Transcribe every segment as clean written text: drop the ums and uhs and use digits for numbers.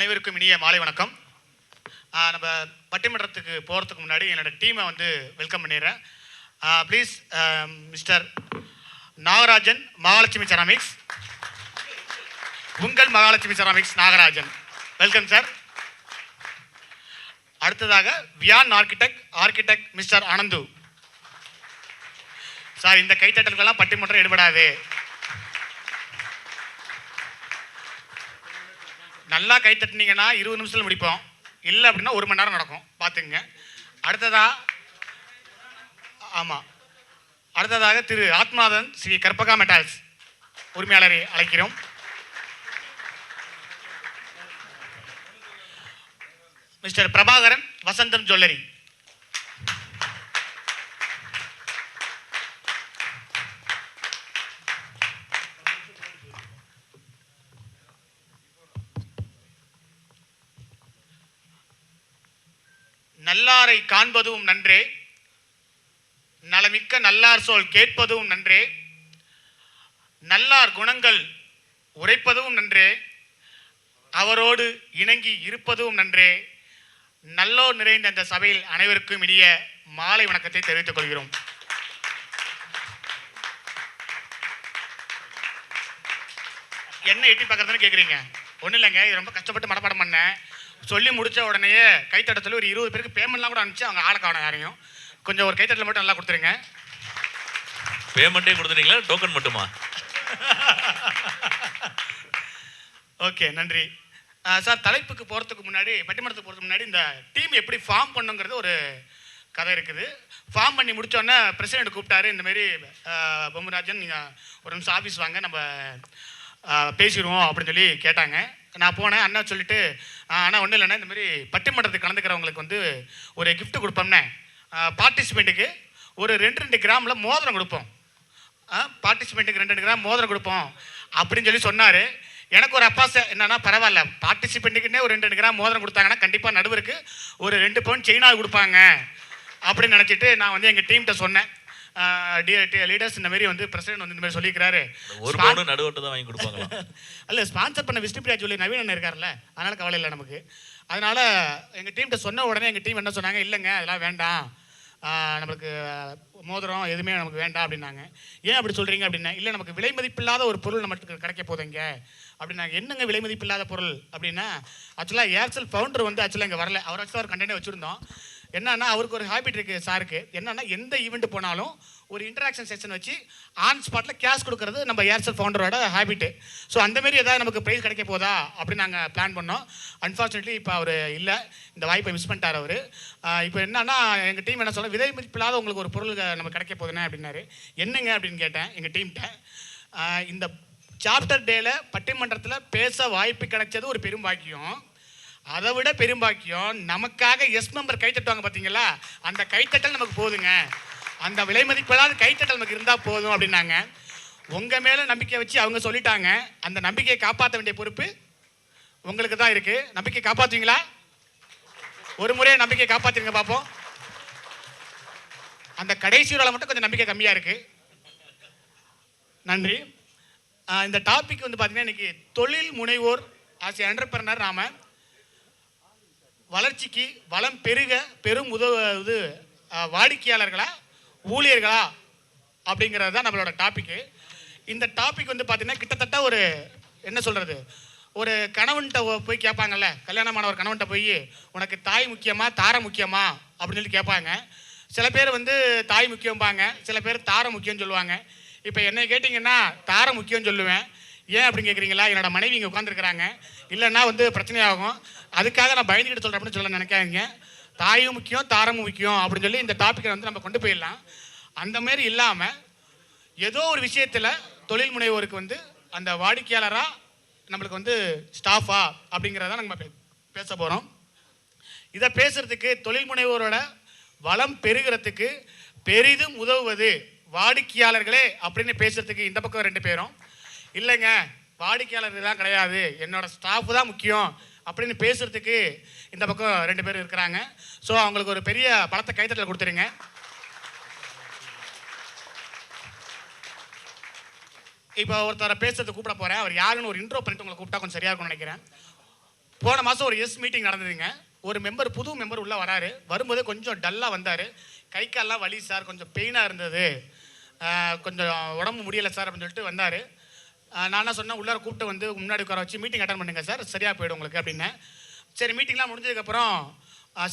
அனைவருக்கும் இனிய மாலை வணக்கம். நம்ம பட்டிமன்றத்துக்கு போகிறதுக்கு முன்னாடி என்னோட டீமை வந்து வெல்கம் பண்ணிடுறேன். Please mister Nagarajan, Mahalakshmi ceramics. உங்கள் Mahalakshmi ceramics Nagarajan, welcome sir. அடுத்ததாக Viyan architect mister Anand sir. இந்த கைத்தட்டல்கெல்லாம் பட்டிமன்றம் ஈடுபடாது. நல்லா கை தட்டினீங்கன்னா 20 நிமிஷத்தில் முடிப்போம், இல்லை அப்படின்னா 1 மணி நேரம் நடக்கும், பார்த்துக்குங்க. அடுத்ததாக திரு ஆத்மாதன் ஸ்ரீ கற்பகா மெட்டால்ஸ் உரிமையாளரை அழைக்கிறோம். மிஸ்டர் பிரபாகரன், வசந்தம் ஜுவல்லரி. நல்லாரை காண்பதும் நன்றே, நலமிக்க நல்லார் சொல் கேட்பதும் நன்றே, நல்லார் குணங்கள் உரைப்பதும் நன்றே, அவரோடு இணங்கி இருப்பதும் நன்றே. நல்லோர் நிறைந்த அந்த சபையில் அனைவருக்கும் இனிய மாலை வணக்கத்தை தெரிவித்துக் கொள்கிறோம். என்ன எட்டி பார்க்கறதுன்னு கேட்குறீங்க? ஒன்றும் இல்லைங்க, இது ரொம்ப கஷ்டப்பட்டு மனப்பாடம் பண்ணேன். சொல்லி முடித்த உடனேயே கைத்தட்டத்தில் ஒரு 20 பேருக்கு பேமெண்ட்லாம் கூட அனுப்பிச்சு அவங்க ஆளை காணும் யாரையும். கொஞ்சம் ஒரு கைத்தட்டல் மட்டும் நல்லா கொடுத்துருங்க. பேமெண்ட்டே கொடுத்துட்டீங்களா, டோக்கன் மட்டுமா? ஓகே, நன்றி சார். தலைப்புக்கு போகிறதுக்கு முன்னாடி, பட்டிமன்றத்துக்கு போகிறதுக்கு முன்னாடி இந்த டீம் எப்படி ஃபார்ம் பண்ணுங்கிறது ஒரு கதை இருக்குது. ஃபார்ம் பண்ணி முடித்தோடனே பிரசிடெண்ட் கூப்பிட்டாரு. இந்தமாரி பொம்மராஜன், நீங்கள் ஒரு நிமிஷம் ஆஃபீஸ் வாங்க, நம்ம பேசிடுவோம் அப்படின்னு சொல்லி கேட்டாங்க. நான் போனேன். அண்ணா சொல்லிட்டு, ஆனால் ஒன்றும் இல்லைண்ணா, இந்தமாரி பட்டிமன்றத்துக்கு கலந்துக்கிறவங்களுக்கு வந்து ஒரு கிஃப்ட் கொடுப்போம்னே, பார்ட்டிசிபெண்ட்டுக்கு ஒரு 2 கிராமில் மோதிரம் கொடுப்போம், பார்ட்டிசிபெண்ட்டுக்கு 2 கிராம் மோதிரம் கொடுப்போம் அப்படின்னு சொல்லி சொன்னார். எனக்கு ஒரு அப்பாசை என்னன்னா, பரவாயில்ல, பார்ட்டிசிபெண்ட்டுக்குன்னே ஒரு 2 கிராம் மோதிரம் கொடுத்தாங்கன்னா கண்டிப்பாக நடுவருக்கு ஒரு 2 பவுன் செயினாக கொடுப்பாங்க அப்படின்னு நினச்சிட்டு நான் வந்து எங்கள் டீம்கிட்ட சொன்னேன். லீடர்ஸ் இந்த மாதிரி வந்து பிரசிடென்ட் வந்து இந்த மாதிரி சொல்லியிருக்கிறாரு, ஒரு பவுன் நடுவர்கிட்ட தான் வாங்கி கொடுப்பாங்க. அல்ல, ஸ்பான்சர் பண்ண விஷ்ணுபிரியா சொல்லி நவீன் அண்ணன் இருக்கார்ல, அதனால் கவலை இல்லை நமக்கு. அதனால் எங்கள் டீம்கிட்ட சொன்ன உடனே எங்கள் டீம் என்ன சொன்னாங்க, இல்லைங்க அதெல்லாம் வேண்டாம், நம்மளுக்கு மோதிரம் எதுவுமே நமக்கு வேண்டாம் அப்படின்னாங்க. ஏன் அப்படி சொல்கிறீங்க அப்படின்னா, இல்லை நமக்கு விலை மதிப்பில்லாத ஒரு பொருள் நமக்கு கிடைக்க போதுங்க அப்படின்னாங்க. என்னங்க விலை மதிப்பில்லாத பொருள் அப்படின்னா, ஆக்சுவலாக ஏர்செல் ஃபவுண்டர் வந்து ஆக்சுவலாக இங்கே வரல, அவர் ஆக்சுவலாக ஒரு கண்டென்ட்டை வச்சுருந்தோம். என்னன்னா, அவருக்கு ஒரு ஹேபிட் இருக்குது சாருக்கு, என்னன்னா எந்த ஈவெண்ட் போனாலும் ஒரு இன்டராக்ஷன் செஷன் வச்சு ஆன் ஸ்பாட்டில் கேஷ் கொடுக்கறது நம்ம ஏர்செல் ஃபவுண்டரோட ஹேபிட்டு. ஸோ அந்தமாரி ஏதாவது நமக்கு ப்ரைஸ் கிடைக்க போதா அப்படின்னு நாங்கள் பிளான் பண்ணோம். அன்ஃபார்ச்சுனேட்லி இப்போ அவர் இல்லை, இந்த வாய்ப்பை மிஸ் பண்ணிட்டார் அவர். இப்போ என்னன்னா, எங்கள் டீம் என்ன சொல்ல, விலை மதிப்பில்லாத உங்களுக்கு ஒரு பொருள் நமக்கு கிடைக்க போதுனே அப்படின்னாரு. என்னங்க அப்படின்னு கேட்டேன் எங்கள் டீம்கிட்ட. இந்த சாப்டர் டேல பட்டிமன்றத்தில் பேச வாய்ப்பு கிடைச்சது ஒரு பெரும் பாக்கியம். அதை விட பெரும்பாக்கியம், நமக்காக எஸ் மெம்பர் கைத்தட்டுவாங்க பார்த்தீங்களா, அந்த கைத்தட்டல் நமக்கு போதுங்க, அந்த விலை மதிப்பில்லாத கைத்தட்டல் நமக்கு இருந்தால் போதும் அப்படின்னாங்க. உங்கள் மேலே நம்பிக்கை வச்சு அவங்க சொல்லிட்டாங்க. அந்த நம்பிக்கையை காப்பாற்ற வேண்டிய பொறுப்பு உங்களுக்கு தான் இருக்குது. நம்பிக்கை காப்பாற்றுவீங்களா? ஒரு முறையை நம்பிக்கை காப்பாற்றுங்க பார்ப்போம். அந்த கடைசி வேலை மட்டும் கொஞ்சம் நம்பிக்கை கம்மியாக இருக்குது. நன்றி. இந்த டாபிக் வந்து பார்த்தீங்கன்னா, இன்றைக்கி தொழில் முனைவோர் ஆஸ் என்டர்பிரனர் நாம வளர்ச்சிக்கு வளம் பெருக பெரும் உதவுவது வாடிக்கையாளர்களா ஊழியர்களா அப்படிங்கிறது தான் நம்மளோட டாப்பிக்கு. இந்த டாபிக் வந்து பார்த்தீங்கன்னா, கிட்டத்தட்ட ஒரு என்ன சொல்கிறது, ஒரு கணவன்கிட்ட போய் கேட்பாங்கல்ல, கல்யாணமான ஒரு கணவன்கிட்ட போய் உனக்கு தாய் முக்கியமா தாரம் முக்கியமா அப்படின்னு சொல்லி கேட்பாங்க. சில பேர் வந்து தாய் முக்கியம்பாங்க, சில பேர் தாரம் முக்கியம்னு சொல்லுவாங்க. இப்போ என்னை கேட்டிங்கன்னா தாரம் முக்கியம்னு சொல்லுவேன். ஏன் அப்படின்னு கேட்குறீங்களா? என்னோட மனைவி இங்கே உட்காந்துருக்குறாங்க, இல்லைன்னா வந்து பிரச்சனையாகும், அதுக்காக நான் பயந்துக்கிட்டு சொல்கிறேன் அப்படின்னு சொல்ல நினைக்காதீங்க. தாயும் முக்கியம் தாரமும் முக்கியம் அப்படின்னு சொல்லி இந்த டாப்பிக்கை வந்து நம்ம கொண்டு போயிடலாம். அந்தமாரி இல்லாமல் ஏதோ ஒரு விஷயத்தில் தொழில் முனைவோருக்கு வந்து அந்த வாடிக்கையாளராக நம்மளுக்கு வந்து ஸ்டாஃபா அப்படிங்கிறத நம்ம பேச போகிறோம். இதை பேசுகிறதுக்கு தொழில் முனைவோரோட வளம் பெருகிறதுக்கு பெரிதும் உதவுவது வாடிக்கையாளர்களே அப்படின்னு பேசுகிறதுக்கு இந்த பக்கம் 2 பேரும், இல்லைங்க வாடிக்கையாளர்கள் தான் கிடையாது, என்னோட ஸ்டாஃப் தான் முக்கியம் அப்படின்னு பேசுகிறதுக்கு இந்த பக்கம் 2 பேர் இருக்கிறாங்க. ஸோ அவங்களுக்கு ஒரு பெரிய பலத்தை கைத்தட்டல் கொடுத்துருங்க. இப்போ ஒருத்தரை பேசுறது கூப்பிட போகிறேன். அவர் யாருன்னு ஒரு இன்ட்ரோ பண்ணிட்டு உங்களை கூப்பிட்டா கொஞ்சம் சரியாக இருக்கும்னு நினைக்கிறேன். போன மாதம் ஒரு மீட்டிங் நடந்ததுங்க. ஒரு புது மெம்பர் உள்ளே வராரு. வரும்போதே கொஞ்சம் டல்லாக வந்தார். கை கால்லாம் வலி சார், கொஞ்சம் பெயினாக இருந்தது, கொஞ்சம் உடம்பு முடியலை சார் அப்படின்னு சொல்லிட்டு வந்தார். நான் என்ன சொன்னேன், உள்ளார கூப்பிட்டு வந்து முன்னாடி உட்கார வச்சு மீட்டிங் அட்டன் பண்ணுங்க சார், சரியாக போய்டும் உங்களுக்கு அப்படின்னேன். சரி, மீட்டிங்லாம் முடிஞ்சதுக்கப்புறம்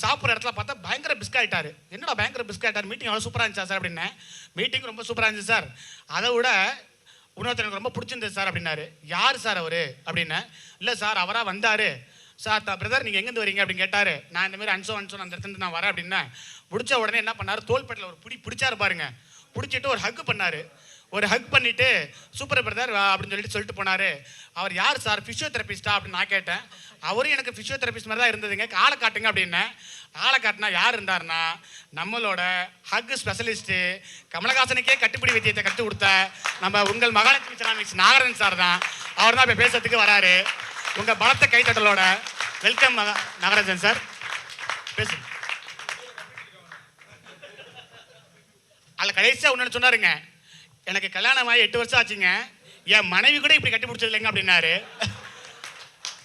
சாப்பிட்ற இடத்துல பார்த்தா பயங்கர பிஸ்க் ஆகிட்டார். என்னடா பயங்கர பிஸ்க் ஆகிட்டார், மீட்டிங் அவ்வளோ சூப்பராக இருந்துச்சா சார் அப்படின்னேன். மீட்டிங் ரொம்ப சூப்பராக இருந்துச்சு சார், அதை விட இன்னொருத்தர் எனக்கு ரொம்ப பிடிச்சிருந்தது சார் அப்படின்னாரு. யார் சார் அவர் அப்படின்னேன். இல்லை சார், அவராக வந்தார் சார். பிரதர் நீங்கள் எங்கேருந்து வரீங்க அப்படின்னு கேட்டார். நான் இந்தமாதிரி அன்சோ அந்த இடத்துல நான் வரேன் அப்படின்னா, முடிச்ச உடனே என்ன பண்ணார், தோள்பட்டில் ஒரு பிடிச்சாரு பாருங்க. பிடிச்சிட்டு ஒரு ஹக் பண்ணார். ஒரு ஹக் பண்ணிவிட்டு சூப்பர் பிரதர் அப்படின்னு சொல்லிட்டு போனார். அவர் யார் சார், ஃபிசியோதெரபிஸ்டா அப்படின்னு நான் கேட்டேன். அவரும் எனக்கு ஃபிசியோதெரபிஸ்ட் மாதிரி தான் இருந்ததுங்க. ஆளை காட்டுங்க அப்படின்னேன். ஆளை காட்டினா யார் இருந்தார்னா, நம்மளோட ஹக் ஸ்பெஷலிஸ்ட்டு, கமலஹாசனுக்கே கட்டுப்பிடி வித்தியத்தை கற்றுக் கொடுத்த நம்ம உங்கள் மகாலட்சுமி செராமிக்ஸ் நாகராஜன் சார் தான். அவர் தான் இப்போ பேசுறதுக்கு வராரு. உங்கள் பலத்த கைத்தட்டலோட வெல்கம் நாகராஜன் சார், பேசுங்க. அதில் கடைசியாக ஒன்று சொன்னாருங்க, எனக்கு கல்யாணம் ஆகி 8 வருஷம் ஆச்சுங்க, என் மனைவி கூட இப்படி கட்டி பிடிச்சது இல்லைங்க அப்படின்னாரு.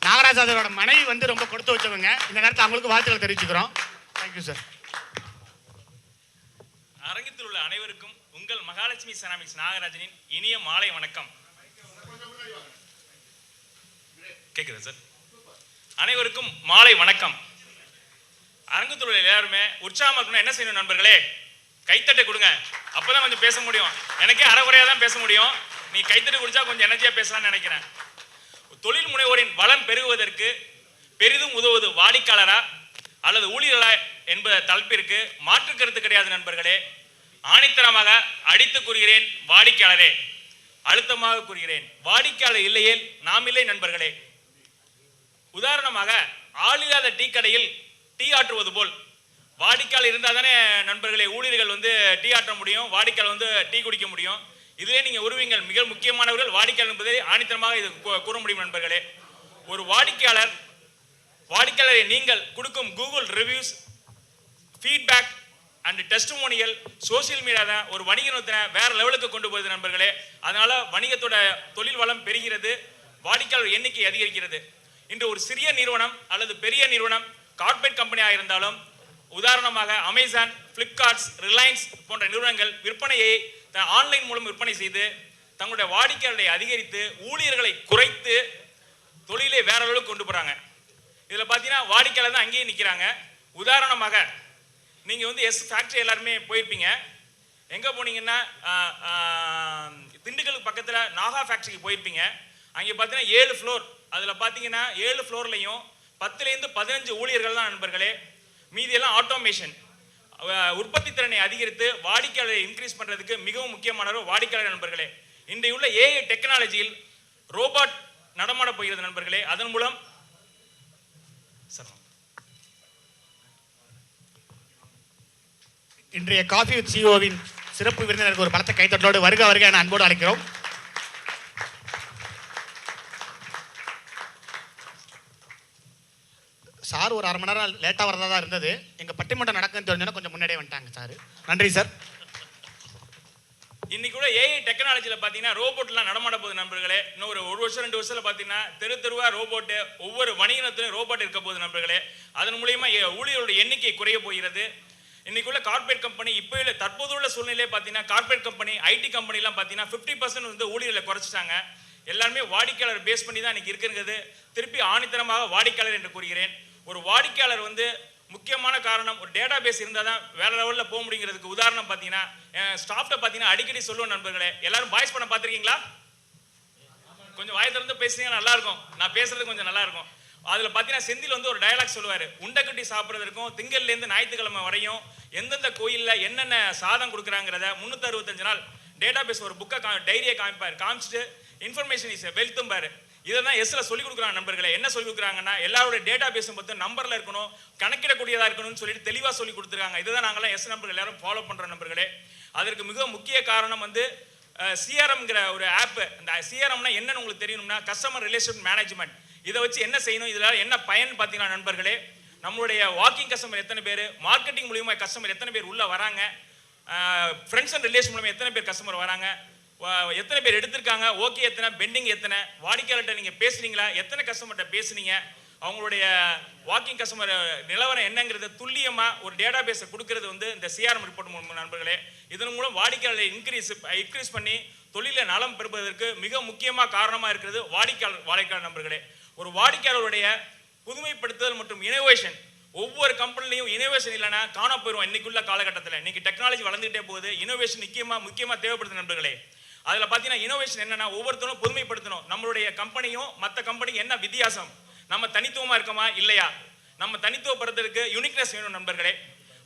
நாகராஜரோட மனைவி வந்து ரொம்ப கொடுத்து வச்சவங்க. இந்த நேரத்தில் அவங்களுக்கு வாழ்த்துக்கள் தெரிவிச்சுக்கிறோம். Thank you sir. அரங்கத்தில் உள்ள அனைவருக்கும் உங்கள் மகாலட்சுமி செராமிக்ஸ் நாகராஜனின் இனிய மாலை வணக்கம். கேக்குதா சார்? அனைவருக்கும் மாலை வணக்கம். அரங்கத்தில் உள்ள எல்லாருமே உற்சாகமா இருக்கணும். என்ன செய்யணும் நண்பர்களே, கைத்தட்டை கொடுங்க. அப்பதான் கொஞ்சம் பேச முடியும். எனக்கே அரைகுறையா தான் பேச முடியும். நீ கைத்தட்டை குடிச்சா கொஞ்சம் எனர்ஜியா பேசலாம்னு நினைக்கிறேன். தொழில் முனைவோரின் வளம் பெருகுவதற்கு பெரிதும் உதவுவது வாடிக்கையாளரா அல்லது ஊழியர்களா என்பத தலைப்பிற்கு மாற்று கருத்து கிடையாது நண்பர்களே. ஆணித்தரமாக அடித்து கூறுகிறேன், வாடிக்கையாளரே. அழுத்தமாக கூறுகிறேன், வாடிக்கையாளர் இல்லையேல் நாம் இல்லை நண்பர்களே. உதாரணமாக, ஆளில்லாத டீ கடையில் டீ ஆற்றுவது போல் வாடிக்கையாளர் இருந்தால் தானே நண்பர்களே ஊழியர்கள் வந்து டீ ஆற்ற முடியும், வாடிக்கையாளர் வந்து டீ குடிக்க முடியும். இதிலே நீங்க உருவீங்கள் மிக முக்கியமானவர்கள் வாடிக்கையாளர் என்பதை ஆணித்தரமாக இது கூற முடியும் நண்பர்களே. ஒரு வாடிக்கையாளரை நீங்கள் கொடுக்கும் Google reviews, feedback and testimonial, social media தான் ஒரு வணிக நிறுவனத்தை வேற லெவலுக்கு கொண்டு போகுது நண்பர்களே. அதனால வணிகத்தோட தொழில் வளம் பெறுகிறது, வாடிக்கையாளர் எண்ணிக்கை அதிகரிக்கிறது. இன்று ஒரு சிறிய நிறுவனம் அல்லது பெரிய நிறுவனம், கார்ப்பரேட் கம்பெனியாக இருந்தாலும், உதாரணமாக அமேசான், பிளிப்கார்ட்ஸ், ரிலையன்ஸ் போன்ற நிறுவனங்கள் விற்பனையை ஆன்லைன் மூலம் விற்பனை செய்து தங்களுடைய வாடிக்கையாளரை அதிகரித்து ஊழியர்களை குறைத்து தொழிலை வேற அளவுக்கு கொண்டு போறாங்க. இதுல பாத்தீங்கன்னா வாடிக்கையாளர் தான் அங்கேயே நிக்கிறாங்க. உதாரணமாக நீங்க வந்து ஃபேக்டரி எல்லாருமே போயிருப்பீங்க. எங்க போனீங்கன்னா திண்டுக்கலுக்கு பக்கத்துல நாகா ஃபேக்டரிக்கு போயிருப்பீங்க. அங்கே பார்த்தீங்கன்னா 7 ஃப்ளோர். அதில் பார்த்தீங்கன்னா 7 ஃப்ளோர்லையும் 10லேருந்து 15 ஊழியர்கள் தான் நண்பர்களே. மீதியெல்லாம் ஆட்டோமேஷன். உற்பத்தி திறனை அதிகரித்து வாடிக்கையாளரை இன்க்ரீஸ் பண்றதுக்கு மிகவும் முக்கியமானவர் வாடிக்கையாளர் நண்பர்களே. இன்றையுள்ள ஏஐ டெக்னாலஜியில் ரோபோட் நடமாட போகிறது நண்பர்களே. அதன் மூலம் இன்றைய காஃபி வித் சிஓவின் சிறப்பு விருந்தினருக்கு ஒரு பலத்த கைத்தட்டலோடு வருக வருக என அன்போடு அழைக்கிறோம். சார் ஒரு 1/2 மணி நேரம் லேட்டாக வரதா தான் இருந்தது. எங்கள் பட்டிமன்றம் நடக்குன்னு தெரிஞ்சோன்னா கொஞ்சம் முன்னாடியே வந்துட்டாங்க சார். நன்றி சார். இன்னைக்கு கூட ஏஐ டெக்னாலஜியில் பார்த்தீங்கன்னா ரோபோட்லாம் நடமாட போகுது நண்பர்களே. இன்னும் ஒரு வருஷம் 2 வருஷத்தில் பார்த்தீங்கன்னா தெருவா ரோபோட்டு, ஒவ்வொரு வணிகத்திலும் ரோபோட் இருக்க போகுது நண்பர்களே. அதன் மூலியமா ஊழியர்களுடைய எண்ணிக்கை குறைய போகிறது. இன்னைக்குள்ள கார்பரேட் கம்பெனி இப்போ இல்லை, தற்போதுள்ள சூழ்நிலையே பார்த்தீங்கன்னா கார்பரேட் கம்பெனி, ஐடி கம்பெனிலாம் பார்த்தீங்கன்னா 50% வந்து ஊழியர்களை குறைச்சிட்டாங்க. எல்லாருமே வாடிக்கையாளர் பேஸ் பண்ணி தான் இன்னைக்கு இருக்குங்கிறது திருப்பி ஆணித்தரமாக வாடிக்கையாளர் என்று கூறுகிறேன். ஒரு வாடிக்கையாளர் வந்து முக்கியமான காரணம், ஒரு டேட்டா பேஸ் இருந்தால் தான் வேற லெவலில் போக முடியுங்கிறதுக்கு உதாரணம் பார்த்தீங்கன்னா ஸ்டாஃப்ட பார்த்தீங்கன்னா அடிக்கடி சொல்லுவோம் நண்பர்களே. எல்லாரும் பாய்ஸ் பண்ண பார்த்துருக்கீங்களா? கொஞ்சம் வாய் திறந்து பேசுனீங்கன்னா நல்லா இருக்கும். நான் பேசுறது கொஞ்சம் நல்லா இருக்கும். அதில் பார்த்தீங்கன்னா செந்தில் வந்து ஒரு டயலாக் சொல்லுவார். உண்டைக்கட்டி சாப்பிட்றதுக்கும் திங்கள்லேருந்து ஞாயிற்றுக்கிழமை வரையும் எந்தெந்த கோயிலில் என்னென்ன சாதம் கொடுக்குறாங்கிறத 365 நாள் டேட்டா பேஸ் ஒரு புக்கை டைரியை காமிப்பார். காமிச்சிட்டு இன்ஃபர்மேஷன் இஸ் வெல்த்தும் பாரு. இதை தான் எஸ்ல சொல்லி கொடுக்குறாங்க நண்பர்களே. என்ன சொல்லி கொடுக்குறாங்கன்னா எல்லாரோட டேட்டா பேஸும் பார்த்து நம்பர்ல இருக்கணும், கணக்கிடக்கூடியதாக இருக்கணும்னு சொல்லிட்டு தெளிவாக சொல்லி கொடுத்துருக்காங்க. இதுதான் நாங்களாம் எஸ் நம்பர்கள் எல்லாரும் ஃபாலோ பண்ணுற நண்பர்களே. அதற்கு மிக முக்கிய காரணம் வந்து சிஆர்எம்ங்கிற ஒரு ஆப். இந்த சிஆர்எம்னா என்னன்னு உங்களுக்கு தெரியணும்னா கஸ்டமர் ரிலேஷன் மேனேஜ்மெண்ட். இதை வச்சு என்ன செய்யணும், இதில் என்ன பயன் பார்த்தீங்கன்னா நண்பர்களே, நம்மளுடைய வாக்கிங் கஸ்டமர் எத்தனை பேர், மார்க்கெட்டிங் மூலியமாக கஸ்டமர் எத்தனை பேர் உள்ள வராங்க, ஃப்ரெண்ட்ஸ் அண்ட் ரிலேஷன் மூலமாக எத்தனை பேர் கஸ்டமர் வராங்க, எத்தனை பேர் எடுத்திருக்காங்க, ஓகே எத்தனை, பெண்டிங் எத்தனை, வாடிக்கையாளர்கிட்ட நீங்கள் பேசுனீங்களா, எத்தனை கஸ்டமர்கிட்ட பேசுனீங்க, அவங்களுடைய வாக்கிங் கஸ்டமர் நிலவரம் என்னங்கிறத துல்லியமாக ஒரு டேட்டா பேஸை கொடுக்கறது வந்து இந்த சிஆர்எம் ரிப்போர்ட் மூலம் நண்பர்களே. இதன் மூலம் வாடிக்கையாளரை இன்க்ரீஸ் பண்ணி தொழிலில் நலம் பெறுவதற்கு மிக முக்கியமாக காரணமாக இருக்கிறது வாடிக்கையாளர் நண்பர்களே. ஒரு வாடிக்கையாளருடைய புதுமைப்படுத்துதல் மற்றும் இனோவேஷன், ஒவ்வொரு கம்பெனிலையும் இனோவேஷன் இல்லைன்னா காண போயிடும். இன்னைக்குள்ள காலகட்டத்தில் இன்னைக்கு டெக்னாலஜி வளர்ந்துகிட்டே போகுது. இனோவேஷன் முக்கியமாக தேவைப்படுது நண்பர்களே. அதில் பார்த்தீங்கன்னா இனோவேஷன் என்னன்னா ஒவ்வொருத்தரும் புதுமைப்படுத்தணும். நம்மளுடைய கம்பெனியும் மற்ற கம்பெனிக்கு என்ன வித்தியாசம், நம்ம தனித்துவமாக இருக்கோமா இல்லையா, நம்ம தனித்துவப்படுறதுக்கு யூனிக்னஸ் வேணும் நண்பர்களே.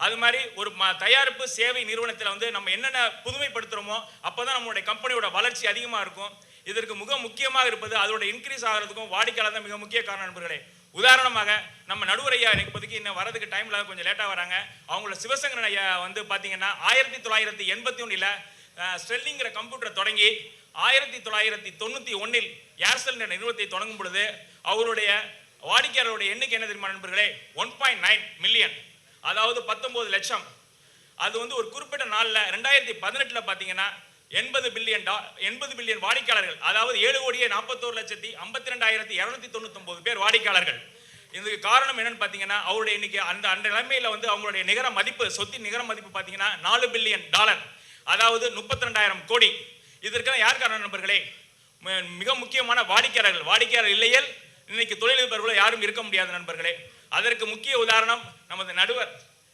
அது மாதிரி ஒரு தயாரிப்பு சேவை நிறுவனத்தில் வந்து நம்ம என்னென்ன புதுமைப்படுத்துகிறோமோ அப்போ தான் நம்மளுடைய கம்பெனியோட வளர்ச்சி அதிகமாக இருக்கும். இதற்கு மிக முக்கியமாக இருப்பது அதோட இன்க்ரீஸ் ஆகிறதுக்கும் வாடிக்கையாளர் தான் மிக முக்கிய காரணம் நண்பர்களே. உதாரணமாக நம்ம நடுவர் ஐயா இப்போதைக்கு இன்னும் வரதுக்கு டைமில் கொஞ்சம் லேட்டாக வராங்க. அவங்களோட சிவசங்கரன் ஐயா வந்து பார்த்தீங்கன்னா 1981 ஸ்டெல்லிங்கிற கம்ப்யூட்டரை தொடங்கி 1991 ஏர்செல் நிறுவனத்தை தொடங்கும் பொழுது அவருடைய வாடிக்கையாளருடைய எண்ணிக்கை என்ன தெரியுமா நண்பர்களே, 1.9 மில்லியன், அதாவது 19 லட்சம். அது வந்து ஒரு குறிப்பிட்ட நாளில் 2018 பார்த்தீங்கன்னா 80 பில்லியன் வாடிக்கையாளர்கள், அதாவது 7,41,52,299 பேர் வாடிக்கையாளர்கள். இதுக்கு காரணம் என்னன்னு பார்த்தீங்கன்னா அவருடைய இன்னைக்கு அந்த நிலைமையில வந்து அவங்களுடைய நிகர மதிப்பு, சொத்தின் நிகர மதிப்பு பார்த்தீங்கன்னா $4 பில்லியன், அதாவது 32,000 கோடி. இதற்கெல்லாம் யார் காரணம் நண்பர்களே, மிக முக்கியமான வாடிக்கையாளர் இல்லையேல் இன்னைக்கு தொழிலதிபர்களோ யாரும் இருக்க முடியாது நண்பர்களே. அதற்கு முக்கிய உதாரணம் நமது நடுவர்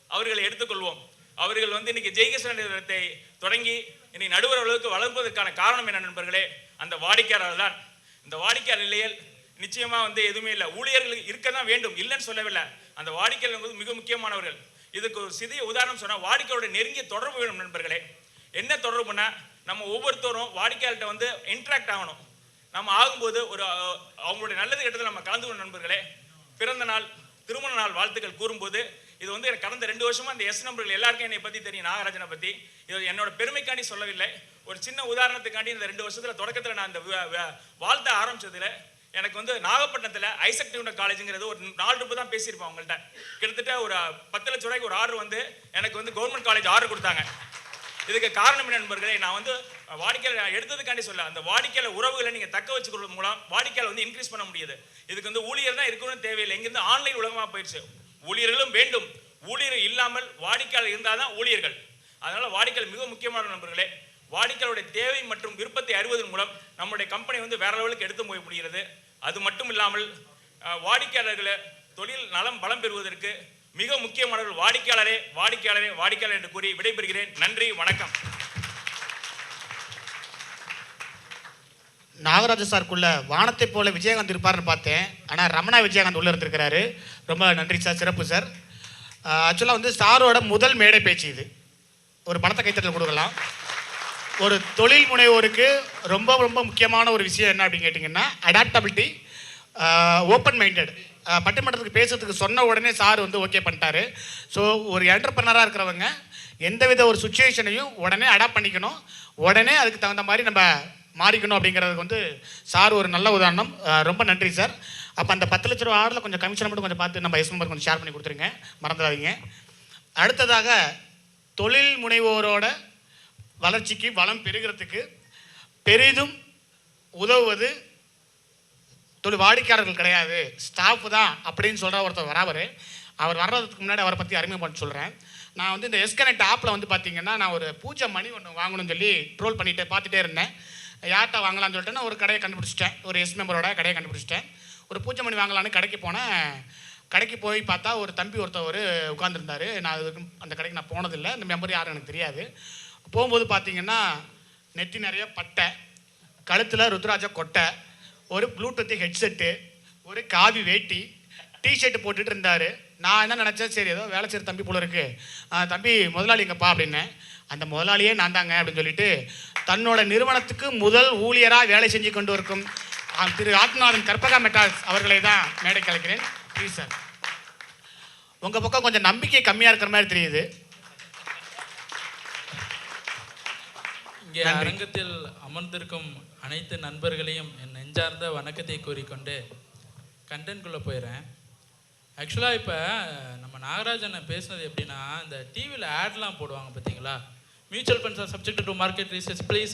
அவர்களை எடுத்துக்கொள்வோம். அவர்கள் வந்து இன்னைக்கு ஜெய்கிருஷ்ண நிறுவனத்தை தொடங்கி இன்னைக்கு நடுவர் அளவுக்கு வளர்ப்பதற்கான காரணம் என்ன நண்பர்களே, அந்த வாடிக்கையாளர் தான். இந்த வாடிக்கையாளர் இல்லையேல் நிச்சயமா வந்து எதுவுமே இல்லை. ஊழியர்கள் இருக்க தான் வேண்டும், இல்லைன்னு சொல்லவில்லை. அந்த வாடிக்கையாளர் வந்து மிக முக்கியமானவர்கள். இதுக்கு ஒரு சிறிய உதாரணம் சொன்னால் வாடிக்கையோட நெருங்கிய தொடர்பு வேணும் நண்பர்களே. என்ன தொடர்புனா நம்ம ஒவ்வொருத்தரும் வாடிக்கையாளர்கிட்ட வந்து இன்ட்ராக்ட் ஆகணும். நம்ம ஆகும்போது ஒரு அவங்களுடைய நல்லது கெட்டது நம்ம கலந்துக்கணும் நண்பர்களே. பிறந்த நாள், திருமண நாள் வாழ்த்துக்கள் கூறும்போது இது வந்து எனக்கு கடந்த 2 வருஷமா அந்த எஸ் நம்பர்கள் எல்லாருக்கும் என்னை பற்றி தெரியும், நாகராஜனை பற்றி. இது என்னோட பெருமைக்காண்டி சொல்லவில்லை, ஒரு சின்ன உதாரணத்துக்காண்டி இந்த 2 வருஷத்துல தொடக்கத்தில் நான் அந்த வாழ்த்த ஆரம்பிச்சதுல எனக்கு வந்து நாகப்பட்டினத்தில் ஐசக் நியூட்டன் காலேஜுங்கிறது ஒரு 4 ரூபாய் தான் பேசியிருப்பேன் அவங்கள்ட்ட. கிட்டத்தட்ட ஒரு 10 லட்சம் ரூபாய்க்கு ஒரு ஆர்டர் வந்து எனக்கு வந்து கவர்மெண்ட் காலேஜ் ஆர்டர் கொடுத்தாங்க. இதுக்கு காரணம் என்ன நண்பர்களே, நான் வந்து வாடிக்கையாளர் எடுத்ததுக்காண்டி சொல்ல, அந்த வாடிக்கையாளர் உறவுகளை நீங்க தக்க வச்சுக்கிறது மூலம் வாடிக்கையாளர் வந்து இன்க்ரீஸ் பண்ண முடியுது. இதுக்கு வந்து ஊழியர் தான் இருக்கணும்னு தேவையில்லை. இங்கிருந்து ஆன்லைன் உலகமா போயிடுச்சு. ஊழியர்களும் வேண்டும், ஊழியர் இல்லாமல் வாடிக்கையாளர் இருந்தால் தான் ஊழியர்கள். அதனால வாடிக்கையாளர் மிக முக்கியமான நண்பர்களே. வாடிக்கையாளருடைய தேவை மற்றும் விருப்பத்தை அறிவதன் மூலம் நம்முடைய கம்பெனி வந்து வேற லெவலுக்கு எடுத்து போய் முடிகிறது. அது மட்டும் இல்லாமல் வாடிக்கையாளர்களை தொழில் நலம் பலம் பெறுவதற்கு மிக முக்கியமானவர்கள் வாடிக்கையாளரே என்று கூறி விடைபெறுகிறேன். நன்றி, வணக்கம். நாகராஜ சாருக்குள்ள வானத்தை போல விஜயகாந்த் இருப்பார்னு பார்த்தேன், ஆனால் ரமணா விஜயகாந்த் உள்ள இருந்திருக்கிறாரு. ரொம்ப நன்றி சார், சிறப்பு சார். ஆக்சுவலாக வந்து சாரோட முதல் மேடை பேச்சு இது. ஒரு பணத்தை கைத்தட்டல் கொடுக்கலாம். ஒரு தொழில் முனைவோருக்கு ரொம்ப ரொம்ப முக்கியமான ஒரு விஷயம் என்ன அப்படின்னு கேட்டிங்கன்னா அடாப்டபிலிட்டி, ஓப்பன் மைண்டட். பட்டிமன்றத்துக்கு பேசுறதுக்கு சொன்ன உடனே சார் வந்து ஓகே பண்ணிட்டாரு. ஸோ ஒரு என்டர்பிரனராக இருக்கிறவங்க எந்தவித ஒரு சுச்சுவேஷனையும் உடனே அடாப்ட் பண்ணிக்கணும், உடனே அதுக்கு தகுந்த மாதிரி நம்ம மாறிக்கணும் அப்படிங்கிறதுக்கு வந்து சார் ஒரு நல்ல உதாரணம். ரொம்ப நன்றி சார். அப்போ அந்த 10 லட்ச ரூபா ஆர்டரில் கொஞ்சம் கமிஷனை மட்டும் கொஞ்சம் பார்த்து நம்ம எஸ் நம்பர் கொஞ்சம் ஷேர் பண்ணி கொடுத்துருங்க, மறந்துடாதீங்க. அடுத்ததாக தொழில் முனைவோரோட வளர்ச்சிக்கு வளம் பெறுகிறதுக்கு பெரிதும் உதவுவது வாடிக்கையாளர்கள் கிடையாது, ஸ்டாஃப் தான் அப்படின்னு சொல்கிற ஒருத்தர் அவர் வர்றதுக்கு முன்னாடி அவரை பற்றி அறிமுகம் பண்ண சொல்கிறேன். நான் வந்து இந்த எஸ்கனெக்ட் ஆப்பில் வந்து பார்த்தீங்கன்னா நான் ஒரு பூஜை மணி ஒன்று வாங்கணும்னு சொல்லி ட்ரோல் பண்ணிட்டு பார்த்துட்டே இருந்தேன். யார்கிட்ட வாங்கலாம்னு சொல்லிட்டு நான் ஒரு கடையை கண்டுபிடிச்சிட்டேன், ஒரு எஸ் மெம்பரோட கடையை கண்டுபிடிச்சிட்டேன். ஒரு பூஜை மணி வாங்கலான்னு கடைக்கு போனேன். கடைக்கு போய் பார்த்தா ஒரு தம்பி ஒருத்தவர் உட்காந்துருந்தார். நான் அந்த கடைக்கு நான் போனதில்லை, இந்த மெம்பர் யாரும் எனக்கு தெரியாது. போகும்போது பார்த்தீங்கன்னா நெத்தி நிறைய பட்டை, கழுத்தில் ருத்ராஜ கொட்டை, ஒரு ப்ளூடூத் ஹெட்செட்டு, ஒரு காவி வேட்டி, டிஷர்ட் போட்டுட்டு இருந்தார். நான் என்ன நினச்சேன், சரி ஏதோ வேலை செய்கிற தம்பி போல இருக்கு, தம்பி முதலாளி எங்கப்பா அப்படின்னேன். அந்த முதலாளியே நான் தாங்க அப்படின்னு சொல்லிட்டு தன்னோட நிறுவனத்துக்கு முதல் ஊழியராக வேலை செஞ்சு கொண்டு இருக்கும் திரு ஆத்மநாதன் கற்பகா மெட்டால்ஸ் அவர்களை தான் மேடை கலைக்கிறேன். Please sir. உங்கள் பக்கம் கொஞ்சம் நம்பிக்கை கம்மியாக இருக்கிற மாதிரி தெரியுது. இங்கே அரங்கத்தில் அமர்ந்திருக்கும் அனைத்து நண்பர்களையும் என் நெஞ்சார்ந்த வணக்கத்தை கூறிக்கொண்டு கண்டென்ட்குள்ளே போயிடுறேன். ஆக்சுவலாக இப்போ நம்ம நாகராஜனை பேசுனது எப்படின்னா, இந்த டிவியில் ஆட்லாம் போடுவாங்க பார்த்தீங்களா, mutual funds are subject to market research, please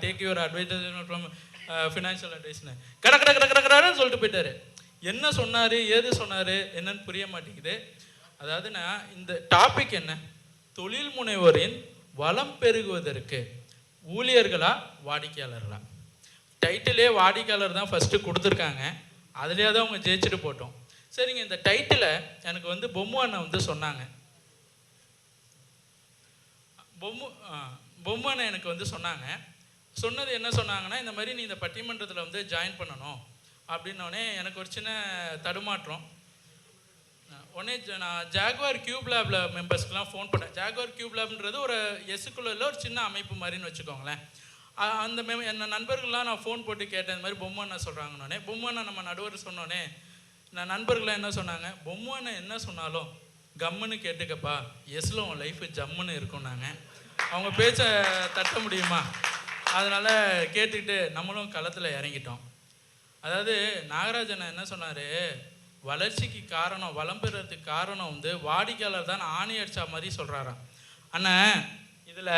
take your advice from financial அட்வைஸ்னு கடன்னு சொல்லிட்டு போயிட்டாரு. என்ன சொன்னார், ஏது சொன்னார் என்னன்னு புரிய மாட்டேங்குது. அதாவது நான் இந்த டாபிக் என்ன, தொழில் முனைவோரின் வளம் பெருகுவதற்கு ஊழியர்களா வாடிக்கையாளர்களா? டைட்டிலே வாடிக்கையாளர் தான் ஃபஸ்ட்டு கொடுத்துருக்காங்க, அதுலேயே தான் அவங்க ஜெயிச்சுட்டு போட்டோம். சரிங்க, இந்த டைட்டிலை எனக்கு வந்து பொம்மு அண்ணன் வந்து சொன்னாங்க. பொம்மு அண்ணன் எனக்கு வந்து சொன்னது என்ன சொன்னாங்கன்னா, இந்த மாதிரி நீ இந்த பட்டிமன்றத்தில் வந்து ஜாயின் பண்ணணும் அப்படின்னோடனே எனக்கு ஒரு சின்ன தடுமாற்றம். உடனே நான் ஜாகுவார் கியூப் லேபில் மெம்பர்ஸ்க்கெலாம் ஃபோன் பண்ணேன். ஜாகுவார் கியூப் லேப்ன்றது ஒரு எஸ்க்குள்ள ஒரு சின்ன அமைப்பு மாதிரின்னு வச்சுக்கோங்களேன். அந்த என்ன நண்பர்கள்லாம் நான் ஃபோன் போட்டு கேட்டேன், இந்த மாதிரி பொம்மு அண்ணன் சொல்கிறாங்கன்னொடனே, பொம்மு அண்ணன் நம்ம நடுவர் சொன்னோடனே நான் நண்பர்கள்லாம் என்ன சொன்னாங்க, பொம்மு அண்ணன் என்ன சொன்னாலும் கம்முன்னு கேட்டுக்கப்பா, எஸ்ல உன் லைஃபு ஜம்முன்னு இருக்கும்னாங்க. அவங்க பேச்சை தட்ட முடியுமா? அதனால் கேட்டுக்கிட்டு நம்மளும் களத்தில் இறங்கிட்டோம். அதாவது நாகராஜன் என்ன சொன்னார், வளர்ச்சிக்கு காரணம், வளம் பெறுறதுக்கு காரணம் வந்து வாடிக்கையாளர் தான் ஆணி அடித்தா மாதிரி சொல்கிறாராம். அண்ணன் இதில்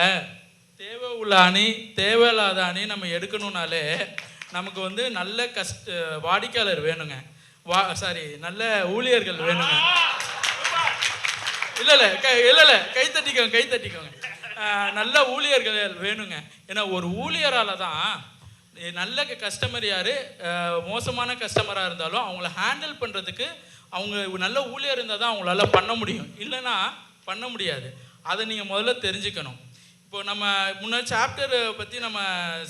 தேவை உள்ள அணி தேவையில்லாத அணி நம்ம எடுக்கணும்னாலே நமக்கு வந்து நல்ல வாடிக்கையாளர் வேணுங்க, நல்ல ஊழியர்கள் வேணுங்க. இல்லை கை தட்டிக்கோங்க. நல்ல ஊழியர்கள் வேணுங்க. ஏன்னா ஒரு ஊழியரால் தான் நல்ல கஸ்டமர் யார் மோசமான கஸ்டமராக இருந்தாலும் அவங்கள ஹேண்டில் பண்ணுறதுக்கு அவங்க நல்ல ஊழியர் இருந்தால் தான் அவங்களால பண்ண முடியும், இல்லைன்னா பண்ண முடியாது. அதை நீங்கள் முதல்ல தெரிஞ்சுக்கணும். இப்போது நம்ம முன்னாடி சாப்டர் பற்றி நம்ம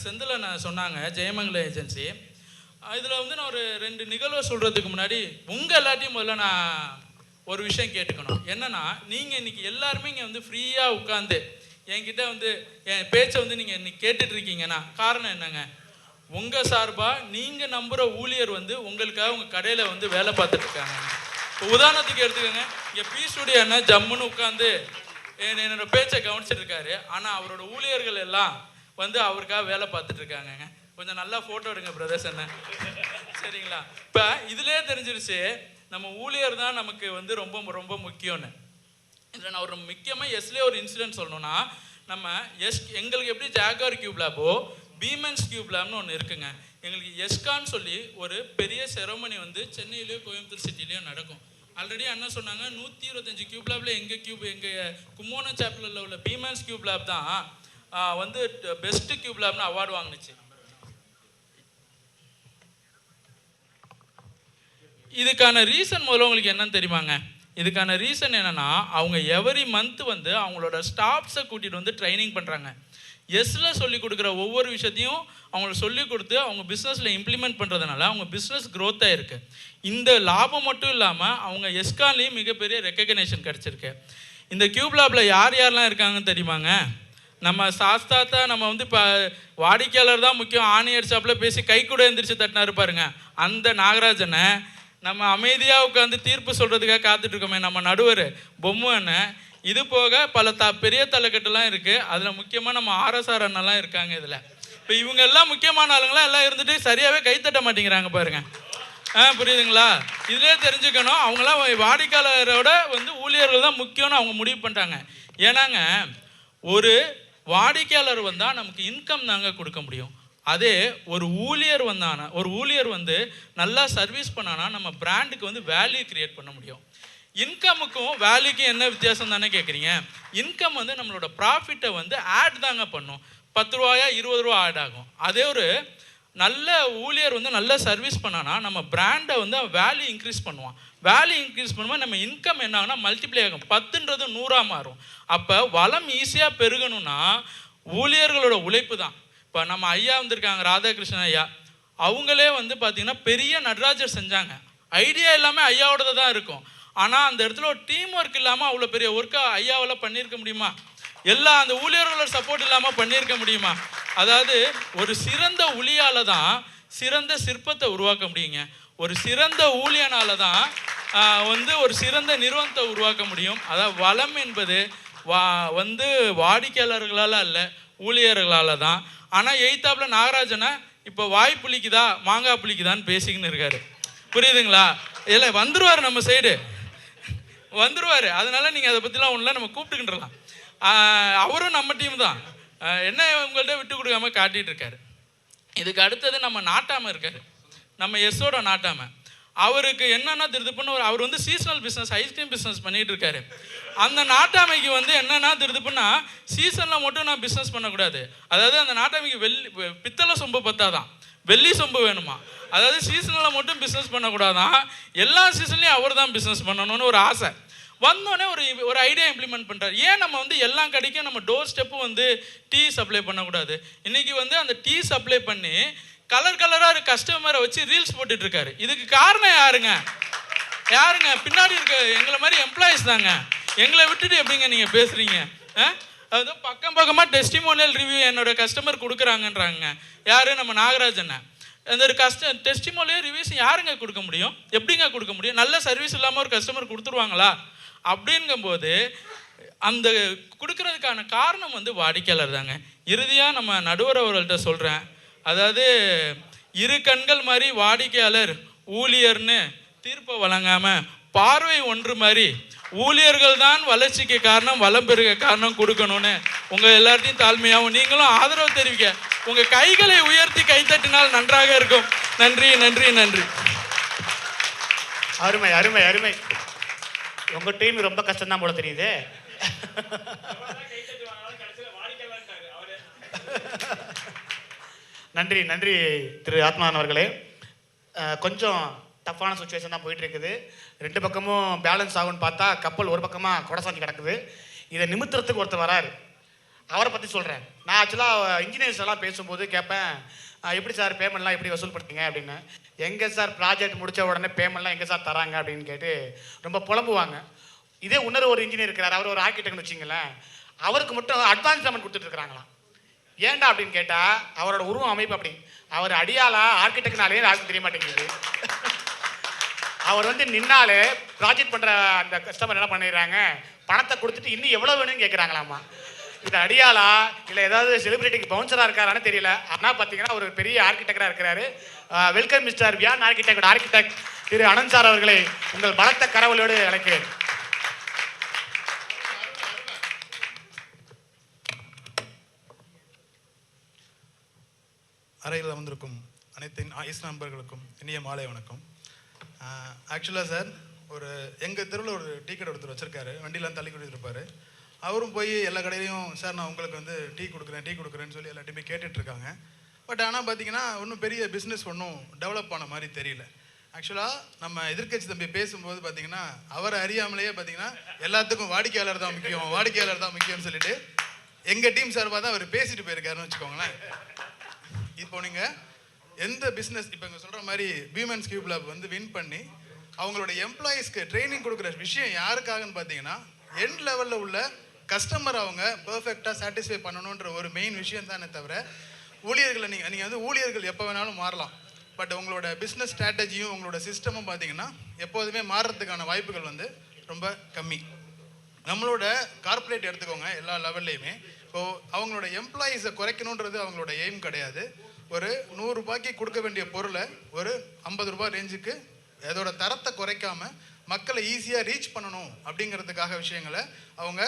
செந்தில் சொன்னாங்க, ஜெயமங்கலம் ஏஜென்சி. இதில் வந்து நான் ஒரு 2 நிகழ்வை சொல்கிறதுக்கு முன்னாடி உங்கள் எல்லாத்தையும் முதல்ல நான் ஒரு விஷயம் கேட்டுக்கணும். என்னென்னா, நீங்கள் இன்றைக்கி எல்லாருமே இங்கே வந்து ஃப்ரீயாக உட்காந்து என்கிட்ட வந்து என் பேச்சை வந்து நீங்கள் இன்றைக்கி கேட்டுட்ருக்கீங்கன்னா காரணம் என்னங்க, உங்கள் சார்பாக நீங்கள் நம்புகிற ஊழியர் வந்து உங்களுக்காக உங்கள் கடையில் வந்து வேலை பார்த்துட்ருக்காங்க. இப்போ உதாரணத்துக்கு எடுத்துக்கோங்க, இங்கே பி ஸ்டுடியோ என்ன ஜம்முன்னு உட்காந்து என்னோட பேச்சை கவனிச்சிட்ருக்காரு, ஆனால் அவரோட ஊழியர்கள் எல்லாம் வந்து அவருக்காக வேலை பார்த்துட்ருக்காங்கங்க. கொஞ்சம் நல்லா ஃபோட்டோ எடுங்க பிரதர்ஸ் என்ன, சரிங்களா? இப்போ இதிலே தெரிஞ்சிருச்சு நம்ம ஊழியர் தான் நமக்கு வந்து ரொம்ப ரொம்ப முக்கியம்னு. இதில் நான் ஒரு முக்கியமாக எஸ்லேயே ஒரு இன்சிடென்ட் சொல்லணும்னா, நம்ம எங்களுக்கு எப்படி ஜாகுவார் கியூப் லேபோ பீமன்ஸ் கியூப் லேப்னு ஒன்று இருக்குங்க. எங்களுக்கு எஸ்கான்னு சொல்லி ஒரு பெரிய செரமனி வந்து சென்னையிலேயோ கோயம்புத்தூர் சிட்டிலேயோ நடக்கும். ஆல்ரெடி என்ன சொன்னாங்க, 125 கியூப் லேபில் எங்கள் கும்போணம் சாப்டரில் உள்ள பீமன்ஸ் கியூப் லேப் தான் வந்து பெஸ்ட்டு கியூப் லேப்னு அவார்டு வாங்கினுச்சு. இதுக்கான ரீசன் முதல்ல உங்களுக்கு என்னன்னு தெரியுமாங்க? இதுக்கான ரீசன் என்னென்னா, அவங்க எவரி மந்த் வந்து அவங்களோட ஸ்டாஃப்ஸை கூட்டிகிட்டு வந்து ட்ரைனிங் பண்ணுறாங்க. எஸ்ஸில் சொல்லிக் கொடுக்குற ஒவ்வொரு விஷயத்தையும் அவங்களுக்கு சொல்லிக் கொடுத்து அவங்க பிஸ்னஸில் இம்ப்ளிமெண்ட் பண்ணுறதுனால அவங்க பிஸ்னஸ் க்ரோத் ஆகிருக்கு. இந்த லாபம் மட்டும் இல்லாமல் அவங்க எஸ்கான்லேயும் மிகப்பெரிய ரெக்கக்னேஷன் கிடச்சிருக்கு. இந்த கியூப் லேபில் யாரெல்லாம் இருக்காங்கன்னு தெரியுமாங்க? நம்ம சாஸ்தாத்தா நம்ம வந்து இப்போ வாடிக்கையாளர் தான் முக்கியம் ஆணி அடிச்சாப்பில் பேசி கை கூட எந்திரிச்சு தட்டினா இருப்பாருங்க. அந்த நாகராஜனை நம்ம அமைதியாக உட்காந்து தீர்ப்பு சொல்கிறதுக்காக காத்துட்ருக்கோமே நம்ம நடுவர் பொம்மு அண்ணன். இது போக பல பெரிய தலைக்கட்டுலாம் இருக்குது. அதில் முக்கியமாக நம்ம ஆர்எஸ்ஆர் அண்ணெல்லாம் இருக்காங்க. இதில் இப்போ இவங்க எல்லாம் முக்கியமான ஆளுங்களாம் எல்லாம் இருந்துட்டு சரியாகவே கைத்தட்ட மாட்டேங்கிறாங்க பாருங்க. புரியுதுங்களா? இதிலே தெரிஞ்சுக்கணும், அவங்களாம் வாடிக்கையாளரோட வந்து ஊழியர்கள் தான் முக்கியம்னு அவங்க முடிவு பண்ணிட்டாங்க. ஏன்னாங்க ஒரு வாடிக்கையாளர் வந்தால் நமக்கு இன்கம் தாங்க கொடுக்க முடியும். அதே ஒரு ஊழியர் வந்து நல்லா சர்வீஸ் பண்ணானா நம்ம பிராண்டுக்கு வந்து வேல்யூ கிரியேட் பண்ண முடியும். இன்கமுக்கும் வேல்யூக்கும் என்ன வித்தியாசம் தானே கேட்குறீங்க? இன்கம் வந்து நம்மளோட ப்ராஃபிட்டை வந்து ஆட் தாங்க பண்ணும். 10 ரூபாயா 20 ரூபா ஆட் ஆகும். அதே ஒரு நல்ல ஊழியர் வந்து நல்ல சர்வீஸ் பண்ணானா நம்ம பிராண்டை வந்து வேல்யூ இன்க்ரீஸ் பண்ணுவான். வேல்யூ இன்க்ரீஸ் பண்ணும்போது நம்ம இன்கம் என்ன ஆகுனா மல்டிப்ளை ஆகும். 10ன்றது 100ஆக மாறும். அப்போ வளம் ஈஸியாக பெருகணும்னா ஊழியர்களோட உழைப்பு தான். இப்போ நம்ம ஐயா வந்திருக்காங்க, ராதாகிருஷ்ணன் ஐயா. அவங்களே வந்து பார்த்திங்கன்னா பெரிய நடராஜர் செஞ்சாங்க. ஐடியா எல்லாமே ஐயாவோடது தான் இருக்கும். ஆனால் அந்த இடத்துல ஒரு டீம் ஒர்க் இல்லாமல் அவ்வளோ பெரிய ஒர்க்கை ஐயாவால் பண்ணியிருக்க முடியுமா? அந்த ஊழியர்களோட சப்போர்ட் இல்லாமல் பண்ணியிருக்க முடியுமா? அதாவது ஒரு சிறந்த ஊழியால் தான் சிறந்த சிற்பத்தை உருவாக்க முடியுங்க. ஒரு சிறந்த ஊழியனால் தான் வந்து ஒரு சிறந்த நிறுவனத்தை உருவாக்க முடியும். அதாவது வளம் என்பது வந்து வாடிக்கையாளர்களால் அல்ல, ஊழியர்களால் தான். ஆனால் எய்த்தாப்பில் நாகராஜனை இப்போ வாய் புளிக்குதா மாங்காய் புளிக்குதான்னு பேசிக்கின்னு இருக்காரு. புரியுதுங்களா? இல்லை வந்துடுவார், நம்ம சைடு வந்துடுவார். அதனால நீங்கள் அதை பற்றிலாம் ஒன்றும் நம்ம கூப்பிட்டுக்கிட்டுலாம். அவரும் நம்ம டீம் தான். என்ன உங்கள்கிட்ட விட்டு கொடுக்காம காட்டிகிட்டு இருக்காரு. இதுக்கு அடுத்தது நம்ம நாட்டாமல் இருக்கார், நம்ம எஸ்ஸோட நாட்டாமல். அவருக்கு என்னென்னா திருதுப்புன்னு அவர் வந்து சீசனல் பிஸ்னஸ் ஐஸ்கிரீம் பிஸ்னஸ் பண்ணிகிட்டு இருக்காரு. அந்த நாட்டாமைக்கு வந்து என்னென்னா திருதுப்புன்னா சீசனில் மட்டும் நான் பிஸ்னஸ் பண்ணக்கூடாது. அதாவது அந்த நாட்டாமைக்கு பித்தளை சொம்பு பத்தாதான், வெள்ளி சொம்பு வேணுமா. அதாவது சீசனில் மட்டும் பிஸ்னஸ் பண்ணக்கூடாதான், எல்லா சீசன்லேயும் அவர் தான் பிஸ்னஸ் பண்ணணும்னு ஒரு ஆசை. வந்தோடனே ஒரு ஐடியா இம்ப்ளிமெண்ட் பண்ணுறாரு. ஏன் நம்ம வந்து எல்லா கடைக்கும் நம்ம டோர் ஸ்டெப்பு வந்து டீ சப்ளை பண்ணக்கூடாது. இன்றைக்கி வந்து அந்த டீ சப்ளை பண்ணி கலர் கலராக கஸ்டமரை வச்சு ரீல்ஸ் போட்டுட்ருக்காரு. இதுக்கு காரணம் யாருங்க? பின்னாடி இருக்க எங்களை மாதிரி எம்ப்ளாயிஸ் தாங்க. எங்களை விட்டுட்டு எப்படிங்க நீங்கள் பேசுகிறீங்க? அது பக்கமாக டெஸ்டிமோனியல் ரிவ்யூ என்னோடய கஸ்டமர் கொடுக்குறாங்கன்றாங்க. யார்? நம்ம நாகராஜனை. அந்த ஒரு டெஸ்டிமோனியல் ரிவ்யூஸ் யாருங்க கொடுக்க முடியும்? எப்படிங்க கொடுக்க முடியும்? நல்ல சர்வீஸ் இல்லாமல் ஒரு கஸ்டமர் கொடுத்துருவாங்களா? அப்படிங்கும்போது அந்த கொடுக்கறதுக்கான காரணம் வந்து வாடிக்கையாளர் தாங்க. இறுதியாக நம்ம நடுவர் அவர்கள்ட்ட சொல்கிறேன், அதாவது இரு கண்கள் மாதிரி வாடிக்கையாளர் ஊழியர்னு தீர்ப்பை வழங்காமல் பார்வை ஒன்று மாதிரி ஊழியர்கள் தான் வளர்ச்சிக்கு காரணம், வளம் பெருக காரணம் கொடுக்கணும்னு உங்கள் எல்லாத்தையும் தாழ்மையாகவும் நீங்களும் ஆதரவு தெரிவிக்க உங்கள் கைகளை உயர்த்தி கைத்தட்டினால் நன்றாக இருக்கும். நன்றி நன்றி நன்றி. அருமை அருமை அருமை. உங்கள் டீம் ரொம்ப கஷ்டம்தான் போல தெரியுது. நன்றி நன்றி திரு ஆத்மநாதன் அவர்களே. கொஞ்சம் டஃப்பான சுச்சுவேஷன் தான் போயிட்டு இருக்குது. ரெண்டு பக்கமும் பேலன்ஸ் ஆகும்னு பார்த்தா கப்பல் ஒரு பக்கமாக கொடை சாஞ்சி கிடக்குது. இதை நிமித்துறதுக்கு ஒருத்தர் வராரு, அவரை பற்றி சொல்கிறேன். நான் ஆக்சுவலாக இன்ஜினியர்ஸ் எல்லாம் பேசும்போது கேட்பேன், எப்படி சார் பேமெண்ட்லாம் எப்படி வசூல் பண்ணுறீங்க அப்படின்னு. எங்கே சார் ப்ராஜெக்ட் முடித்த உடனே பேமெண்ட்லாம் எங்கே சார் தராங்க அப்படின்னு கேட்டு ரொம்ப புலம்புவாங்க. இதே இன்னொரு ஒரு இன்ஜினியர் இருக்கிறார், அவர் ஒரு ஆர்கிடெக்ட்னு வச்சிங்களேன், அவருக்கு மட்டும் அட்வான்ஸ் பேமெண்ட் கொடுத்துட்ருக்குறாங்களாம். ஏன்டா அப்படின்னு கேட்டால் அவரோட உருவம் அமைப்பு அப்படி. அவர் அடியாளா ஆர்கிடெக்ட்னாலே யாருக்கும் தெரிய மாட்டேங்குது. அவர் வந்து நின்னாலே ப்ராஜெக்ட் பண்ணுற அந்த கஸ்டமர் என்ன பண்ணிடுறாங்க, பணத்தை கொடுத்துட்டு இன்னும் எவ்வளோ வேணும்னு கேட்குறாங்களாமா. இது அடியாளா இல்லை ஏதாவது செலிபிரிட்டிக்கு பவுன்சராக இருக்காரான்னு தெரியல. ஆனால் பார்த்தீங்கன்னா ஒரு பெரிய ஆர்கிடெக்டராக இருக்கிறாரு. வெல்கம் மிஸ்டர் வியான் ஆர்கிடெக்ட் திரு அனந்த் சார் அவர்களை உங்கள் பலத்த கரவலோடு அழைக்கிறேன். அறையில் வந்திருக்கும் அனைத்து ஐஸ் நண்பர்களுக்கும் இனிய மாலை வணக்கம். ஆக்சுவலாக சார், ஒரு எங்கள் தெருவில் ஒரு டீ கடை ஒருத்தர் வச்சுருக்காரு, வண்டியெலாம் தள்ளி கொடுத்துருப்பாரு. அவரும் போய் எல்லா கடையிலையும் சார் நான் உங்களுக்கு வந்து டீ கொடுக்குறேன்னு சொல்லி எல்லாத்தையுமே கேட்டுட்ருக்காங்க. பட் ஆனால் பார்த்தீங்கன்னா ஒன்றும் பெரிய பிஸ்னஸ் ஒன்றும் டெவலப் ஆன மாதிரி தெரியல. ஆக்சுவலாக நம்ம எதிர்க்கட்சி தம்பி பேசும்போது பார்த்தீங்கன்னா அவரை அறியாமலேயே பார்த்தீங்கன்னா எல்லாத்துக்கும் வாடிக்கையாளர் தான் முக்கியம்னு சொல்லிட்டு எங்கள் டீம் சார்பாக தான் அவர் பேசிட்டு போயிருக்காருன்னு வச்சுக்கோங்களேன். இப்போ நீங்கள் எந்த பிஸ்னஸ் இப்போ இங்கே சொல்கிற மாதிரி பீமன்ஸ் கியூப் லேப் வந்து வின் பண்ணி அவங்களோட எம்ப்ளாயீஸ்க்கு ட்ரைனிங் கொடுக்குற விஷயம் யாருக்காகன்னு பார்த்தீங்கன்னா எண்ட் லெவலில் உள்ள கஸ்டமர் அவங்க பர்ஃபெக்டாக சாட்டிஸ்ஃபை பண்ணணுன்ற ஒரு மெயின் விஷயம் தானே தவிர ஊழியர்களை நீங்கள் வந்து ஊழியர்கள் எப்போ வேணாலும் மாறலாம். பட் உங்களோட பிஸ்னஸ் ஸ்ட்ராட்டஜியும் உங்களோட சிஸ்டமும் பார்த்தீங்கன்னா எப்போதுமே மாறுறதுக்கான வாய்ப்புகள் வந்து ரொம்ப கம்மி. நம்மளோட கார்ப்பரேட் எடுத்துக்கோங்க, எல்லா லெவல்லையுமே இப்போது அவங்களோட எம்ப்ளாயீஸை குறைக்கணுன்றது அவங்களோட எய்ம் கிடையாது. ஒரு 100 ரூபாய்க்கு கொடுக்க வேண்டிய பொருளை ஒரு 50 ரூபாய் ரேஞ்சுக்கு அதோட தரத்தை குறைக்காம மக்களை ஈஸியாக ரீச் பண்ணணும் அப்படிங்கிறதுக்காக விஷயங்களை அவங்க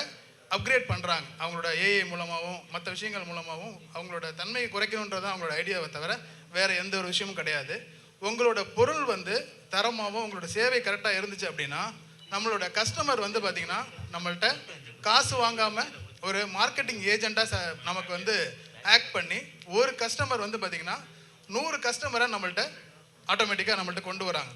அப்கிரேட் பண்ணுறாங்க. அவங்களோட ஏஐ மூலமாகவும் மற்ற விஷயங்கள் மூலமாகவும் அவங்களோட தன்மையை குறைக்கணுன்றது அவங்களோட ஐடியாவை தவிர வேறு எந்த ஒரு விஷயமும் கிடையாது. உங்களோட பொருள் வந்து தரமாகவும் உங்களோட சேவை கரெக்டாக இருந்துச்சு அப்படின்னா நம்மளோட கஸ்டமர் வந்து பார்த்திங்கன்னா நம்மள்கிட்ட காசு வாங்காமல் ஒரு மார்க்கெட்டிங் ஏஜெண்ட்டாக நமக்கு வந்து ஆக்ட் பண்ணி ஒரு கஸ்டமர் வந்து பார்த்திங்கன்னா 100 கஸ்டமரை நம்மள்கிட்ட ஆட்டோமேட்டிக்காக நம்மள்கிட்ட கொண்டு வராங்க.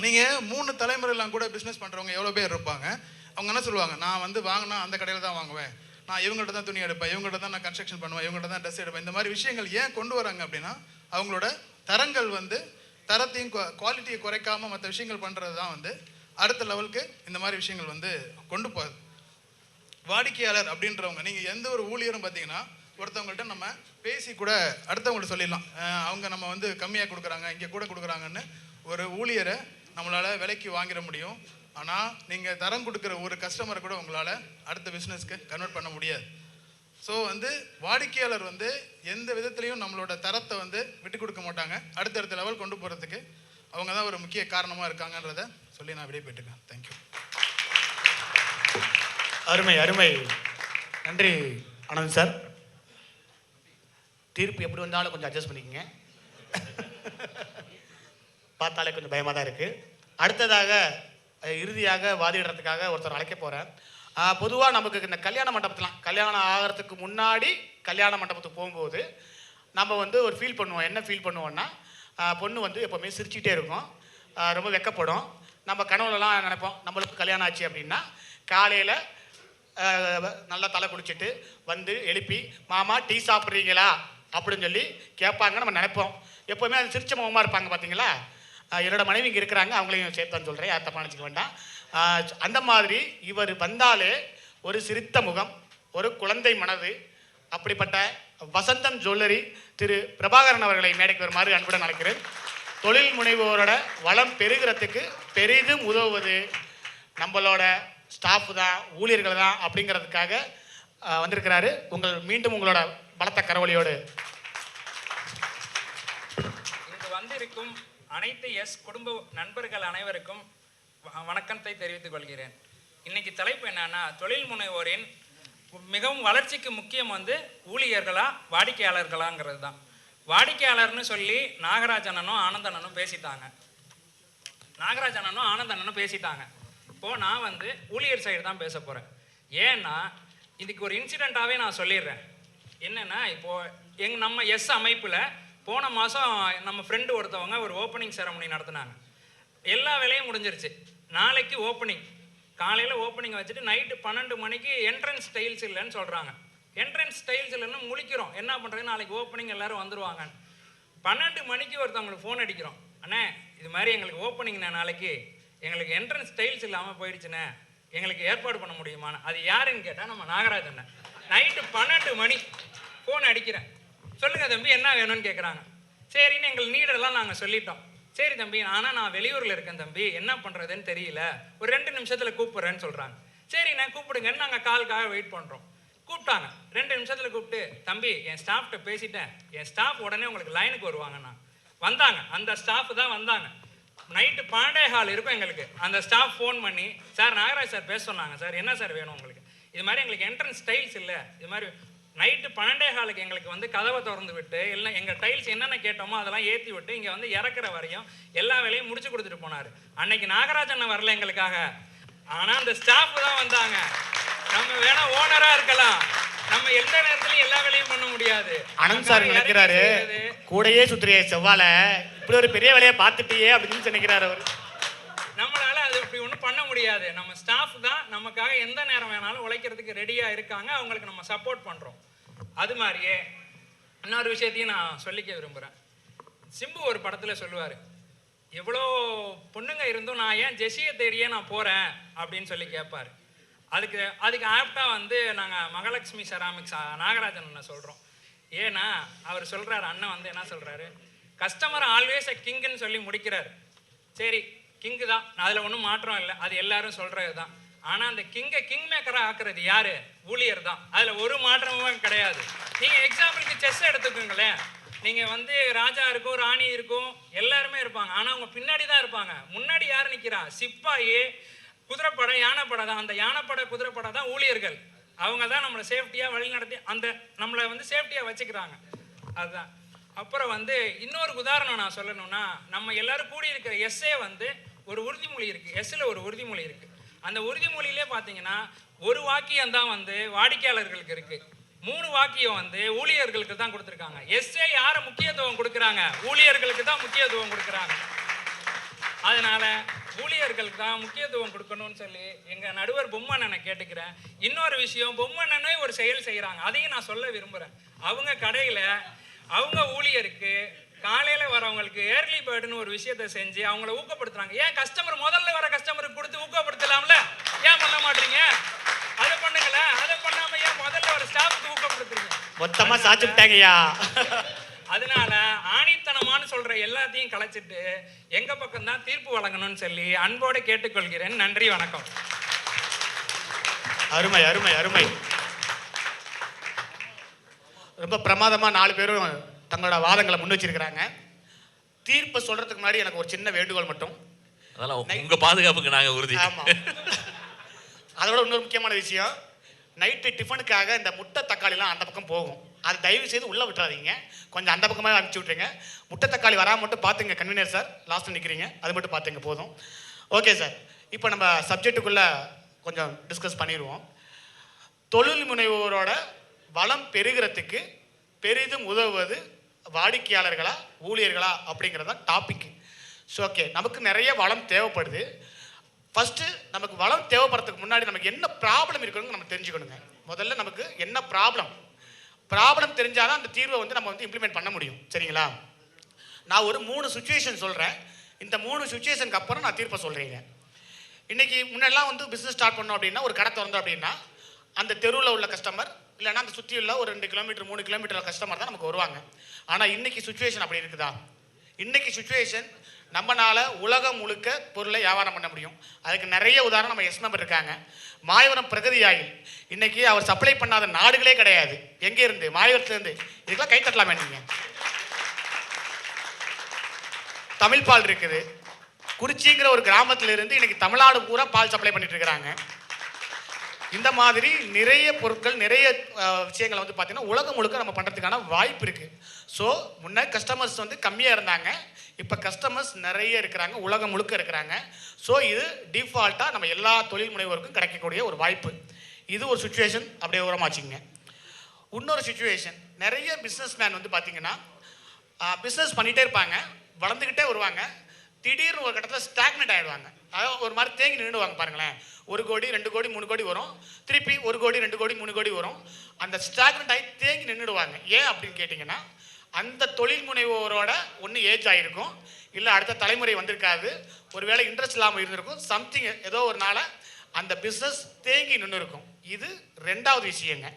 நீங்கள் 3 தலைமுறையெல்லாம் கூட பிஸ்னஸ் பண்ணுறவங்க எவ்வளோ பேர் இருப்பாங்க. அவங்க என்ன சொல்லுவாங்க, நான் வந்து வாங்கினா அந்த கடையில் தான் வாங்குவேன், நான் இவங்கள்ட்ட தான் துணி எடுப்பேன், இவங்கள்ட்ட தான் நான் கன்ஸ்ட்ரக்ஷன் பண்ணுவேன், இவங்கள்ட்ட தான் ட்ரெஸ் எடுப்பேன். இந்த மாதிரி விஷயங்கள் ஏன் கொண்டு வராங்க அப்படின்னா அவங்களோட தரங்கள் வந்து தரத்தையும் குவாலிட்டியை குறைக்காமல் மற்ற விஷயங்கள் பண்ணுறது தான் வந்து அடுத்த லெவலுக்கு இந்த மாதிரி விஷயங்கள் வந்து கொண்டு போகுது. வாடிக்கையாளர் அப்படின்றவங்க நீங்கள் எந்த ஒரு ஊழியரும் பார்த்தீங்கன்னா ஒருத்தவங்கள்ட்ட நம்ம பேசி கூட அடுத்தவங்கள்ட்ட சொல்லிடலாம், அவங்க நம்ம வந்து கம்மியாக கொடுக்குறாங்க இங்கே கூட கொடுக்குறாங்கன்னு ஒரு ஊழியரை நம்மளால் விலைக்கு வாங்கிட முடியும். ஆனால் நீங்கள் தரம் கொடுக்குற ஒரு கஸ்டமரை கூட உங்களால் அடுத்த பிஸ்னஸ்க்கு கன்வெர்ட் பண்ண முடியாது. ஸோ வந்து வாடிக்கையாளர் வந்து எந்த விதத்துலையும் நம்மளோட தரத்தை வந்து விட்டு கொடுக்க மாட்டாங்க. அடுத்தடுத்த லெவல் கொண்டு போகிறதுக்கு அவங்க தான் ஒரு முக்கிய காரணமாக இருக்காங்கன்றதை சொல்லி நான் விடை பெற்றுக்கேன். தேங்க்யூ. அருமை அருமை, நன்றி ஆனந்த் சார். தீர்ப்பு எப்படி வந்தாலும் கொஞ்சம் அட்ஜஸ்ட் பண்ணிக்கோங்க. பார்த்தாலே கொஞ்சம் பயமாக தான் இருக்குது. அடுத்ததாக இறுதியாக வாதிடுறதுக்காக ஒருத்தர் அழைக்க போகிறேன். பொதுவாக நமக்கு இந்த கல்யாண மண்டபத்துலாம் கல்யாணம் ஆகிறதுக்கு முன்னாடி கல்யாண மண்டபத்துக்கு போகும்போது நம்ம வந்து ஒரு ஃபீல் பண்ணுவோம். என்ன ஃபீல் பண்ணுவோம்னா, பொண்ணு வந்து எப்போவுமே சிரிச்சுக்கிட்டே இருக்கும், ரொம்ப வெக்கப்படும். நம்ம கனவுலலாம் நினைப்போம் நம்மளுக்கு கல்யாணம் ஆச்சு அப்படின்னா காலையில் நல்லா தலை குடிச்சிட்டு வந்து எழுப்பி மாமா டீ சாப்பிட்றீங்களா அப்படின்னு சொல்லி கேட்பாங்க. நம்ம நினைப்போம். எப்போவுமே அது சிரிச்ச முகமாக இருப்பாங்க. பார்த்தீங்களா, என்னோட மனைவி இங்கே இருக்கிறாங்க, அவங்களையும் சேர்த்தான்னு சொல்கிறேன், யார் தப்பாக நினச்சிக்க வேண்டாம். அந்த மாதிரி இவர் வந்தாலே ஒரு சிரித்த முகம், ஒரு குழந்தை மனது, அப்படிப்பட்ட வசந்தம் ஜுவல்லரி திரு பிரபாகரன் அவர்களை மேடைக்கு வருமாறு அன்புடன் அழைக்கிறேன். தொழில் முனைவோரோட வளம் பெருகிறதுக்கு பெரிதும் உதவுவது நம்மளோட ஸ்டாஃப் தான், ஊழியர்கள் தான் அப்படிங்கிறதுக்காக வந்திருக்கிறாரு. மீண்டும் உங்களோட பலத்த கரவொலியோடு. இங்கு வந்திருக்கும் அனைத்து குடும்ப நண்பர்கள் அனைவருக்கும் வணக்கத்தை தெரிவித்துக் கொள்கிறேன். இன்னைக்கு தலைப்பு என்னன்னா, தொழில் முனைவோரின் மிகவும் வளர்ச்சிக்கு முக்கியம் வந்து ஊழியர்களா வாடிக்கையாளர்களாங்கிறது தான். வாடிக்கையாளர்னு சொல்லி நாகராஜனனும் ஆனந்தனனும் பேசிட்டாங்க. இப்போது நான் வந்து ஊழியர் சைடு தான் பேச போகிறேன். ஏன்னா இதுக்கு ஒரு இன்சிடெண்ட்டாகவே நான் சொல்லிடுறேன். என்னென்னா, இப்போது நம்ம அமைப்பில் போன மாதம் நம்ம ஃப்ரெண்டு ஒருத்தவங்க ஒரு ஓப்பனிங் செரமனி நடத்தினாங்க. எல்லா வேலையும் முடிஞ்சிருச்சு. நாளைக்கு ஓப்பனிங், காலையில் ஓப்பனிங் வச்சுட்டு நைட்டு 12 மணிக்கு என்ட்ரன்ஸ் ஸ்டைல்ஸ் இல்லைன்னு சொல்கிறாங்க. என்ட்ரன்ஸ் ஸ்டைல்ஸ் இல்லைன்னு முழிக்கிறோம், என்ன பண்ணுறது, நாளைக்கு ஓப்பனிங் எல்லோரும் வந்துடுவாங்க. 12 மணிக்கு ஒருத்தவங்களுக்கு ஃபோன் அடிக்கிறோம், அண்ணே இது மாதிரி எங்களுக்கு ஓப்பனிங்ண்ணே, நாளைக்கு எங்களுக்கு என்ட்ரன்ஸ் ஸ்டைல்ஸ் இல்லாமல் போயிடுச்சுண்ணே, எங்களுக்கு ஏற்பாடு பண்ண முடியுமான்னு. அது யாருன்னு கேட்டால் நம்ம நாகராஜன். நைட்டு 12 மணி ஃபோன் அடிக்கிறேன், சொல்லுங்கள் தம்பி என்ன வேணும்னு கேட்குறாங்க. சரின்னு எங்கள் நீடெல்லாம் நாங்கள் சொல்லிட்டோம். சரி தம்பி, ஆனால் நான் வெளியூரில் இருக்கேன் தம்பி, என்ன பண்ணுறதுன்னு தெரியல, ஒரு 2 நிமிஷத்தில் கூப்பிட்றேன்னு சொல்கிறாங்க. சரி நான் கூப்பிடுங்கன்னு நாங்கள் காலுக்காக வெயிட் பண்ணுறோம். கூப்பிட்டாங்க, 2 நிமிஷத்தில் கூப்பிட்டு, தம்பி என் ஸ்டாஃப்கிட்ட பேசிட்டேன், என் ஸ்டாஃப் உடனே உங்களுக்கு லைனுக்கு வருவாங்கண்ணா. வந்தாங்க, அந்த ஸ்டாஃப் தான் வந்தாங்க. நைட்டு 12:15 இருக்கும் எங்களுக்கு. அந்த ஸ்டாஃப் ஃபோன் பண்ணி, சார் நாகராஜ் சார் பேச சொன்னாங்க சார், என்ன சார் வேணும் உங்களுக்கு, இது மாதிரி எங்களுக்கு என்ட்ரன்ஸ் டைல்ஸ் இல்லை, இது மாதிரி. நைட்டு 12:15 எங்களுக்கு வந்து கதவை திறந்து விட்டு எல்லாம் எங்கள் டைல்ஸ் என்னென்ன கேட்டோமோ அதெல்லாம் ஏற்றி விட்டு இங்கே வந்து இறக்குற வரையும் எல்லா வேலையும் முடிச்சு கொடுத்துட்டு போனார். அன்னைக்கு நாகராஜன் வரல எங்களுக்காக, ஆனால் அந்த ஸ்டாஃப் தான் வந்தாங்க. நம்ம வேணா ஓனராக இருக்கலாம், நம்ம எந்த நேரத்துலையும் எல்லா வேலையும் பண்ண முடியாது. அனந்த் சார் நினைக்கிறாரு, கூடையே சுத்துறிய செவ்வாழ இப்படி ஒரு பெரிய வேலையை பார்த்துட்டியே அப்படின்னு நினைக்கிறாரு அவர். நம்மளால அது இப்படி ஒன்றும் பண்ண முடியாது. நம்ம ஸ்டாஃப் தான் நமக்காக எந்த நேரம் வேணாலும் உழைக்கிறதுக்கு ரெடியாக இருக்காங்க, அவங்களுக்கு நம்ம சப்போர்ட் பண்ணுறோம். அது மாதிரியே இன்னொரு விஷயத்தையும் நான் சொல்லிக்க விரும்புகிறேன். சிம்பு ஒரு படத்தில் சொல்லுவார், எவ்வளோ பொண்ணுங்க இருந்தும் நான் ஏன் ஜெஸியை தேடியே நான் போகிறேன் அப்படின்னு சொல்லி கேட்பார். அதுக்கு ஆப்டாக வந்து நாங்கள் மகாலட்சுமி செராமிக்ஸ் நாகராஜன் அண்ணன் சொல்கிறோம். ஏன்னா அவர் சொல்கிறார், அண்ணன் வந்து என்ன சொல்கிறாரு, கஸ்டமர் ஆல்வேஸ் அ கிங்குன்னு சொல்லி முடிக்கிறார். சரி கிங்கு தான், அதில் ஒன்றும் மாற்றம் இல்லை, அது எல்லாரும் சொல்கிறது தான். ஆனால் அந்த கிங் மேக்கராக ஆக்குறது யார்? ஊழியர் தான். அதில் ஒரு மாற்றமும் கிடையாது. நீங்கள் எக்ஸாம்பிளுக்கு செஸ் எடுத்துக்கோங்களேன், நீங்கள் வந்து ராஜா இருக்கும், ராணி இருக்கும், எல்லாருமே இருப்பாங்க. ஆனால் அவங்க பின்னாடி தான் இருப்பாங்க. முன்னாடி யார் நிற்கிறா? சிப்பாயி, குதிரைப்படை, யானைப்படை தான். அந்த யானைப்படை குதிரைப்படை தான் ஊழியர்கள். அவங்க தான் நம்மளை சேஃப்டியாக வழிநடத்தி நம்மளை வந்து சேஃப்டியாக வச்சுக்கிறாங்க. அதுதான். அப்புறம் வந்து இன்னொரு உதாரணம் நான் சொல்லணும்னா, நம்ம எல்லாரும் கூடி இருக்கிற எஸ்ஸே வந்து ஒரு உறுதிமொழி இருக்குது. எஸ்ஸில் ஒரு உறுதிமொழி இருக்குது. அந்த உறுதிமொழியிலே பார்த்தீங்கன்னா ஒரு வாக்கியம் தான் வந்து வாடிக்கையாளர்களுக்கு இருக்குது, 3 வாக்கியம் வந்து ஊழியர்களுக்கு தான் கொடுத்துருக்காங்க. எஸ்ஸே யாரை முக்கியத்துவம் கொடுக்குறாங்க? ஊழியர்களுக்கு தான் முக்கியத்துவம் கொடுக்குறாங்க. அதனால ஊழியர்களுக்கு தான் முக்கியத்துவம் கொடுக்கணும்னு சொல்லி எங்கள் நடுவர் பொம்மண்ணனை கேட்டுக்கிறேன். இன்னொரு விஷயம், பொம்மண்ணனே ஒரு செயல் செய்கிறாங்க, அதையும் நான் சொல்ல விரும்புகிறேன். அவங்க கடையில் அவங்க ஊழியருக்கு காலையில் வரவங்களுக்கு ஏர்லி பேர்டுன்னு ஒரு விஷயத்தை செஞ்சு அவங்கள ஊக்கப்படுத்துறாங்க. ஏன் முதல்ல வர கஸ்டமருக்கு கொடுத்து ஊக்கப்படுத்தலாம்ல, ஏன் பண்ண மாட்டீங்க? அதை பண்ணுங்களேன். அதை பண்ணாம ஏன் முதல்ல வர ஸ்டாஃப்க்கு ஊக்கப்படுத்துறீங்க? மொத்தமா சாச்சுட்டாங்கய்யா. அதனால ஆணித்தனமானு சொல்ற எல்லாத்தையும் கலைச்சிட்டு எங்க பக்கம் தான் தீர்ப்பு வழங்கணும்னு சொல்லி அன்போடு கேட்டுக்கொள்கிறேன். நன்றி, வணக்கம். அருமை அருமை அருமை. ரொம்ப பிரமாதமா 4 பேரும் தங்களோட வாதங்களை முன் வச்சிருக்கிறாங்க. தீர்ப்பை சொல்றதுக்கு முன்னாடி எனக்கு ஒரு சின்ன வேண்டுகோள் மட்டும். அதெல்லாம் உங்க பாதுகாப்புக்கு நாங்க உறுதி. ஆமா. அதோட இன்னொரு முக்கியமான விஷயம், நைட்டு டிஃபனுக்காக இந்த முட்டை தக்காளிலாம் அந்த பக்கம் போகும். அது தயவு செய்து உள்ளே விட்டுறாதீங்க, கொஞ்சம் அந்த பக்கமாக அனுப்பிச்சி விட்ருங்க. முட்டை தக்காளி வராமல் மட்டும் பார்த்துங்க. கன்வீனர் சார் லாஸ்ட்டில் நிற்கிறீங்க, அது மட்டும் பார்த்துங்க போதும். ஓகே சார், இப்போ நம்ம சப்ஜெக்டுக்குள்ளே கொஞ்சம் டிஸ்கஸ் பண்ணிடுவோம். தொழில் முனைவோரோட வளம் பெருகிறதுக்கு பெரிதும் உதவுவது வாடிக்கையாளர்களா ஊழியர்களா அப்படிங்கிறது தான் டாபிக். ஸோ ஓகே, நமக்கு நிறைய வளம் தேவைப்படுது. ஃபஸ்ட்டு நமக்கு வளம் தேவைப்படுறதுக்கு முன்னாடி நமக்கு என்ன ப்ராப்ளம் இருக்குன்னு நம்ம தெரிஞ்சுக்கணுங்க. முதல்ல நமக்கு என்ன ப்ராப்ளம் தெரிஞ்சாதான் அந்த தீர்வை வந்து நம்ம வந்து இம்ப்ளிமெண்ட் பண்ண முடியும். சரிங்களா? நான் ஒரு 3 சுச்சுவேஷன் சொல்கிறேன். இந்த 3 சுச்சுவேஷனுக்கு அப்புறம் நான் தீர்ப்பை சொல்கிறீங்க. இன்றைக்கி முன்னெல்லாம் வந்து பிஸ்னஸ் ஸ்டார்ட் பண்ணோம் அப்படின்னா, ஒரு கடை திறந்தோம் அப்படின்னா அந்த தெருவில் உள்ள கஸ்டமர் இல்லைன்னா அந்த சுற்றி உள்ள ஒரு 2 கிலோமீட்டர் 3 கிலோமீட்டர் கஸ்டமர் தான் நமக்கு வருவாங்க. ஆனால் இன்றைக்கி சுச்சுவேஷன் அப்படி இருக்குதா? இன்றைக்கி சுச்சுவேஷன் நம்மளால் உலகம் முழுக்க பொருளை வியாபாரம் பண்ண முடியும். அதுக்கு நிறைய உதாரணம் நம்ம எஸ் மெம்பர் இருக்காங்க. மாயவரம் பிரகதி ஆயில் இன்றைக்கி அவர் சப்ளை பண்ணாத நாடுகளே கிடையாது. எங்கே இருந்து? மாயவரத்துலேருந்து. இதுக்கெல்லாம் கை தட்டலாமே நீங்கள். தமிழ் பால் இருக்குது. குறிச்சிங்கிற ஒரு கிராமத்தில் இருந்து இன்றைக்கி தமிழ்நாடு பூரா பால் சப்ளை பண்ணிட்டு இருக்கிறாங்க. இந்த மாதிரி நிறைய பொருட்கள் நிறைய விஷயங்களை வந்து பார்த்தீங்கன்னா உலகம் முழுக்க நம்ம பண்ணுறதுக்கான வாய்ப்பு இருக்குது. ஸோ முன்னே கஸ்டமர்ஸ் வந்து கம்மியாக இருந்தாங்க, இப்போ கஸ்டமர்ஸ் நிறைய இருக்கிறாங்க, உலகம் முழுக்க இருக்கிறாங்க. ஸோ இது டிஃபால்ட்டாக நம்ம எல்லா தொழில் முனைவோருக்கும் கிடைக்கக்கூடிய ஒரு வாய்ப்பு. இது ஒரு சுச்சுவேஷன், அப்படியே உரமாச்சுங்க. இன்னொரு சுச்சுவேஷன், நிறைய பிஸ்னஸ் மேன் வந்து பார்த்தீங்கன்னா பிஸ்னஸ் பண்ணிகிட்டே இருப்பாங்க, வளர்ந்துக்கிட்டே வருவாங்க. திடீர்னு ஒரு கட்டத்தில் ஸ்டாக்னெட் ஆகிடுவாங்க. அதாவது ஒரு மாதிரி தேங்கி நின்றுடுவாங்க. பாருங்களேன், 1 கோடி 2 கோடி 3 கோடி வரும், திருப்பி 1 கோடி 2 கோடி 3 கோடி வரும். அந்த ஸ்டாக்னெட் ஆகி தேங்கி நின்றுடுவாங்க. ஏன் அப்படின்னு கேட்டிங்கன்னா, அந்த தொழில் முனைவோரோட ஒன்று ஏஜ் ஆகிருக்கும், இல்லை அடுத்த தலைமுறை வந்திருக்காது, ஒருவேளை இன்ட்ரெஸ்ட் இல்லாமல் இருந்திருக்கும், சம்திங் ஏதோ ஒரு நாள் அந்த பிஸ்னஸ் தேங்கி நின்று இருக்கும். இது 2வது விஷயங்க.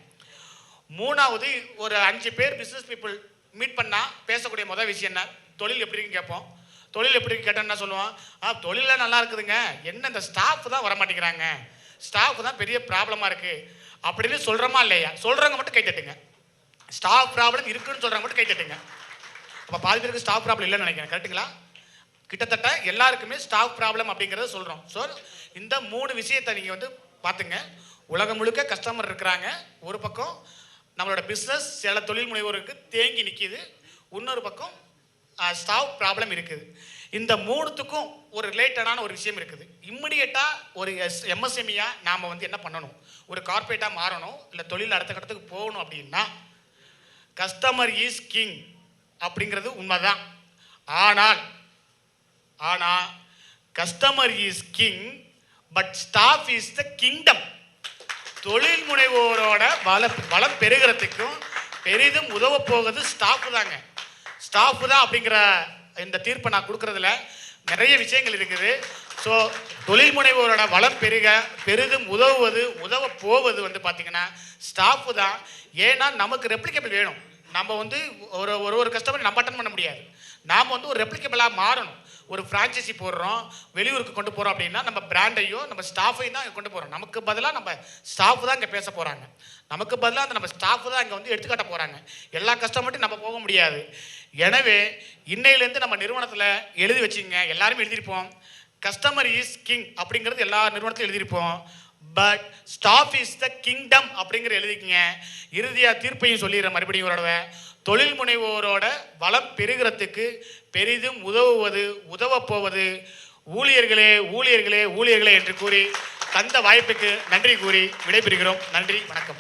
3வது, ஒரு 5 பேர் பிஸ்னஸ் பீப்புள் மீட் பண்ணால் பேசக்கூடிய முதல் விஷயம் என்ன? தொழில் எப்படி இருக்குன்னு கேட்போம். தொழில் எப்படி கேட்டால் என்ன சொல்லுவோம்? தொழிலில் நல்லா இருக்குதுங்க, என்ன இந்த ஸ்டாஃப் தான் வரமாட்டேங்கிறாங்க, ஸ்டாஃப் தான் பெரிய ப்ராப்ளமாக இருக்குது அப்படின்னு சொல்கிறோமா இல்லையா? சொல்கிறவங்க மட்டும் கை தட்டுங்க. ஸ்டாஃப் ப்ராப்ளம் இருக்குன்னு சொல்கிறவங்க மட்டும் கை தட்டுங்க. அப்போ பாதி பேருக்கு ஸ்டாஃப் ப்ராப்ளம் இல்லைன்னு நினைக்கிறேன். கரெக்டுங்களா? கிட்டத்தட்ட எல்லாருக்குமே ஸ்டாஃப் ப்ராப்ளம் அப்படிங்கிறத சொல்கிறோம். ஸோ இந்த 3 விஷயத்தை நீங்கள் வந்து பார்த்துங்க. உலகம் முழுக்க கஸ்டமர் இருக்கிறாங்க, ஒரு பக்கம் நம்மளோட பிஸ்னஸ் சில தொழில் முனைவோருக்கு தேங்கி நிற்கிது, இன்னொரு பக்கம் ஸ்டாஃப் ப்ராப்ளம் இருக்குது. இந்த 3த்துக்கும் ஒரு ரிலேட்டடான ஒரு விஷயம் இருக்குது. இம்மிடியேட்டாக ஒரு எம்எஸ்எம்இயாக நாம் வந்து என்ன பண்ணணும்? ஒரு கார்பரேட்டாக மாறணும், இல்லை தொழில் அடுத்த கட்டத்துக்கு போகணும் அப்படின்னா கஸ்டமர் இஸ் கிங் அப்படிங்கிறது உண்மைதான். ஆனால் customer is king but staff is the kingdom. தொழில் முனைவோரோட வளம் பெருகிறதுக்கும் பெரிதும் உதவ போகிறது ஸ்டாஃப் தாங்க. ஸ்டாஃப் தான் அப்படிங்கிற இந்த தீர்ப்பை நான் கொடுக்குறதுல நிறைய விஷயங்கள் இருக்குது. ஸோ தொழில் முனைவோரோட வளம் பெரிதும் உதவ போவது வந்து பார்த்திங்கன்னா ஸ்டாஃப் தான். ஏன்னா நமக்கு ரெப்ளிகபிள் வேணும். நம்ம வந்து ஒரு கஸ்டமர் நம்ம அட்டன் பண்ண முடியாது. நாம் வந்து ஒரு ரெப்ளிகபிளாக மாறணும். ஒரு ஃப்ரான்ச்சைசி போடுறோம், வெளியூருக்கு கொண்டு போகிறோம் அப்படின்னா நம்ம பிராண்டையும் நம்ம ஸ்டாஃபையும் தான் கொண்டு போகிறோம். நமக்கு பதிலாக நம்ம ஸ்டாஃப் தான் இங்கே பேச போகிறாங்க, நமக்கு பதிலாக அந்த நம்ம ஸ்டாஃப் தான் இங்கே வந்து எடுத்துக்காட்ட போகிறாங்க. எல்லா கஸ்டமர்ட்டும் நம்ம போக முடியாது. எனவே இன்னையிலேருந்து நம்ம நிறுவனத்தில் எழுதி வச்சுங்க, எல்லாருமே எழுதியிருப்போம், கஸ்டமர் இஸ் கிங் அப்படிங்கிறது எல்லா நிறுவனத்திலும் எழுதியிருப்போம். But staff is the kingdom அப்படிங்கிற எழுதிக்கிங்க. இறுதியாக தீர்ப்பையும் சொல்லிடுற மறுபடியும் ஒரு தடவை, தொழில் முனைவோரோட வளம் பெருகிறதுக்கு பெரிதும் உதவ போவது ஊழியர்களே என்று கூறி தந்த வாய்ப்புக்கு நன்றி கூறி விடைபெறுகிறோம். நன்றி, வணக்கம்.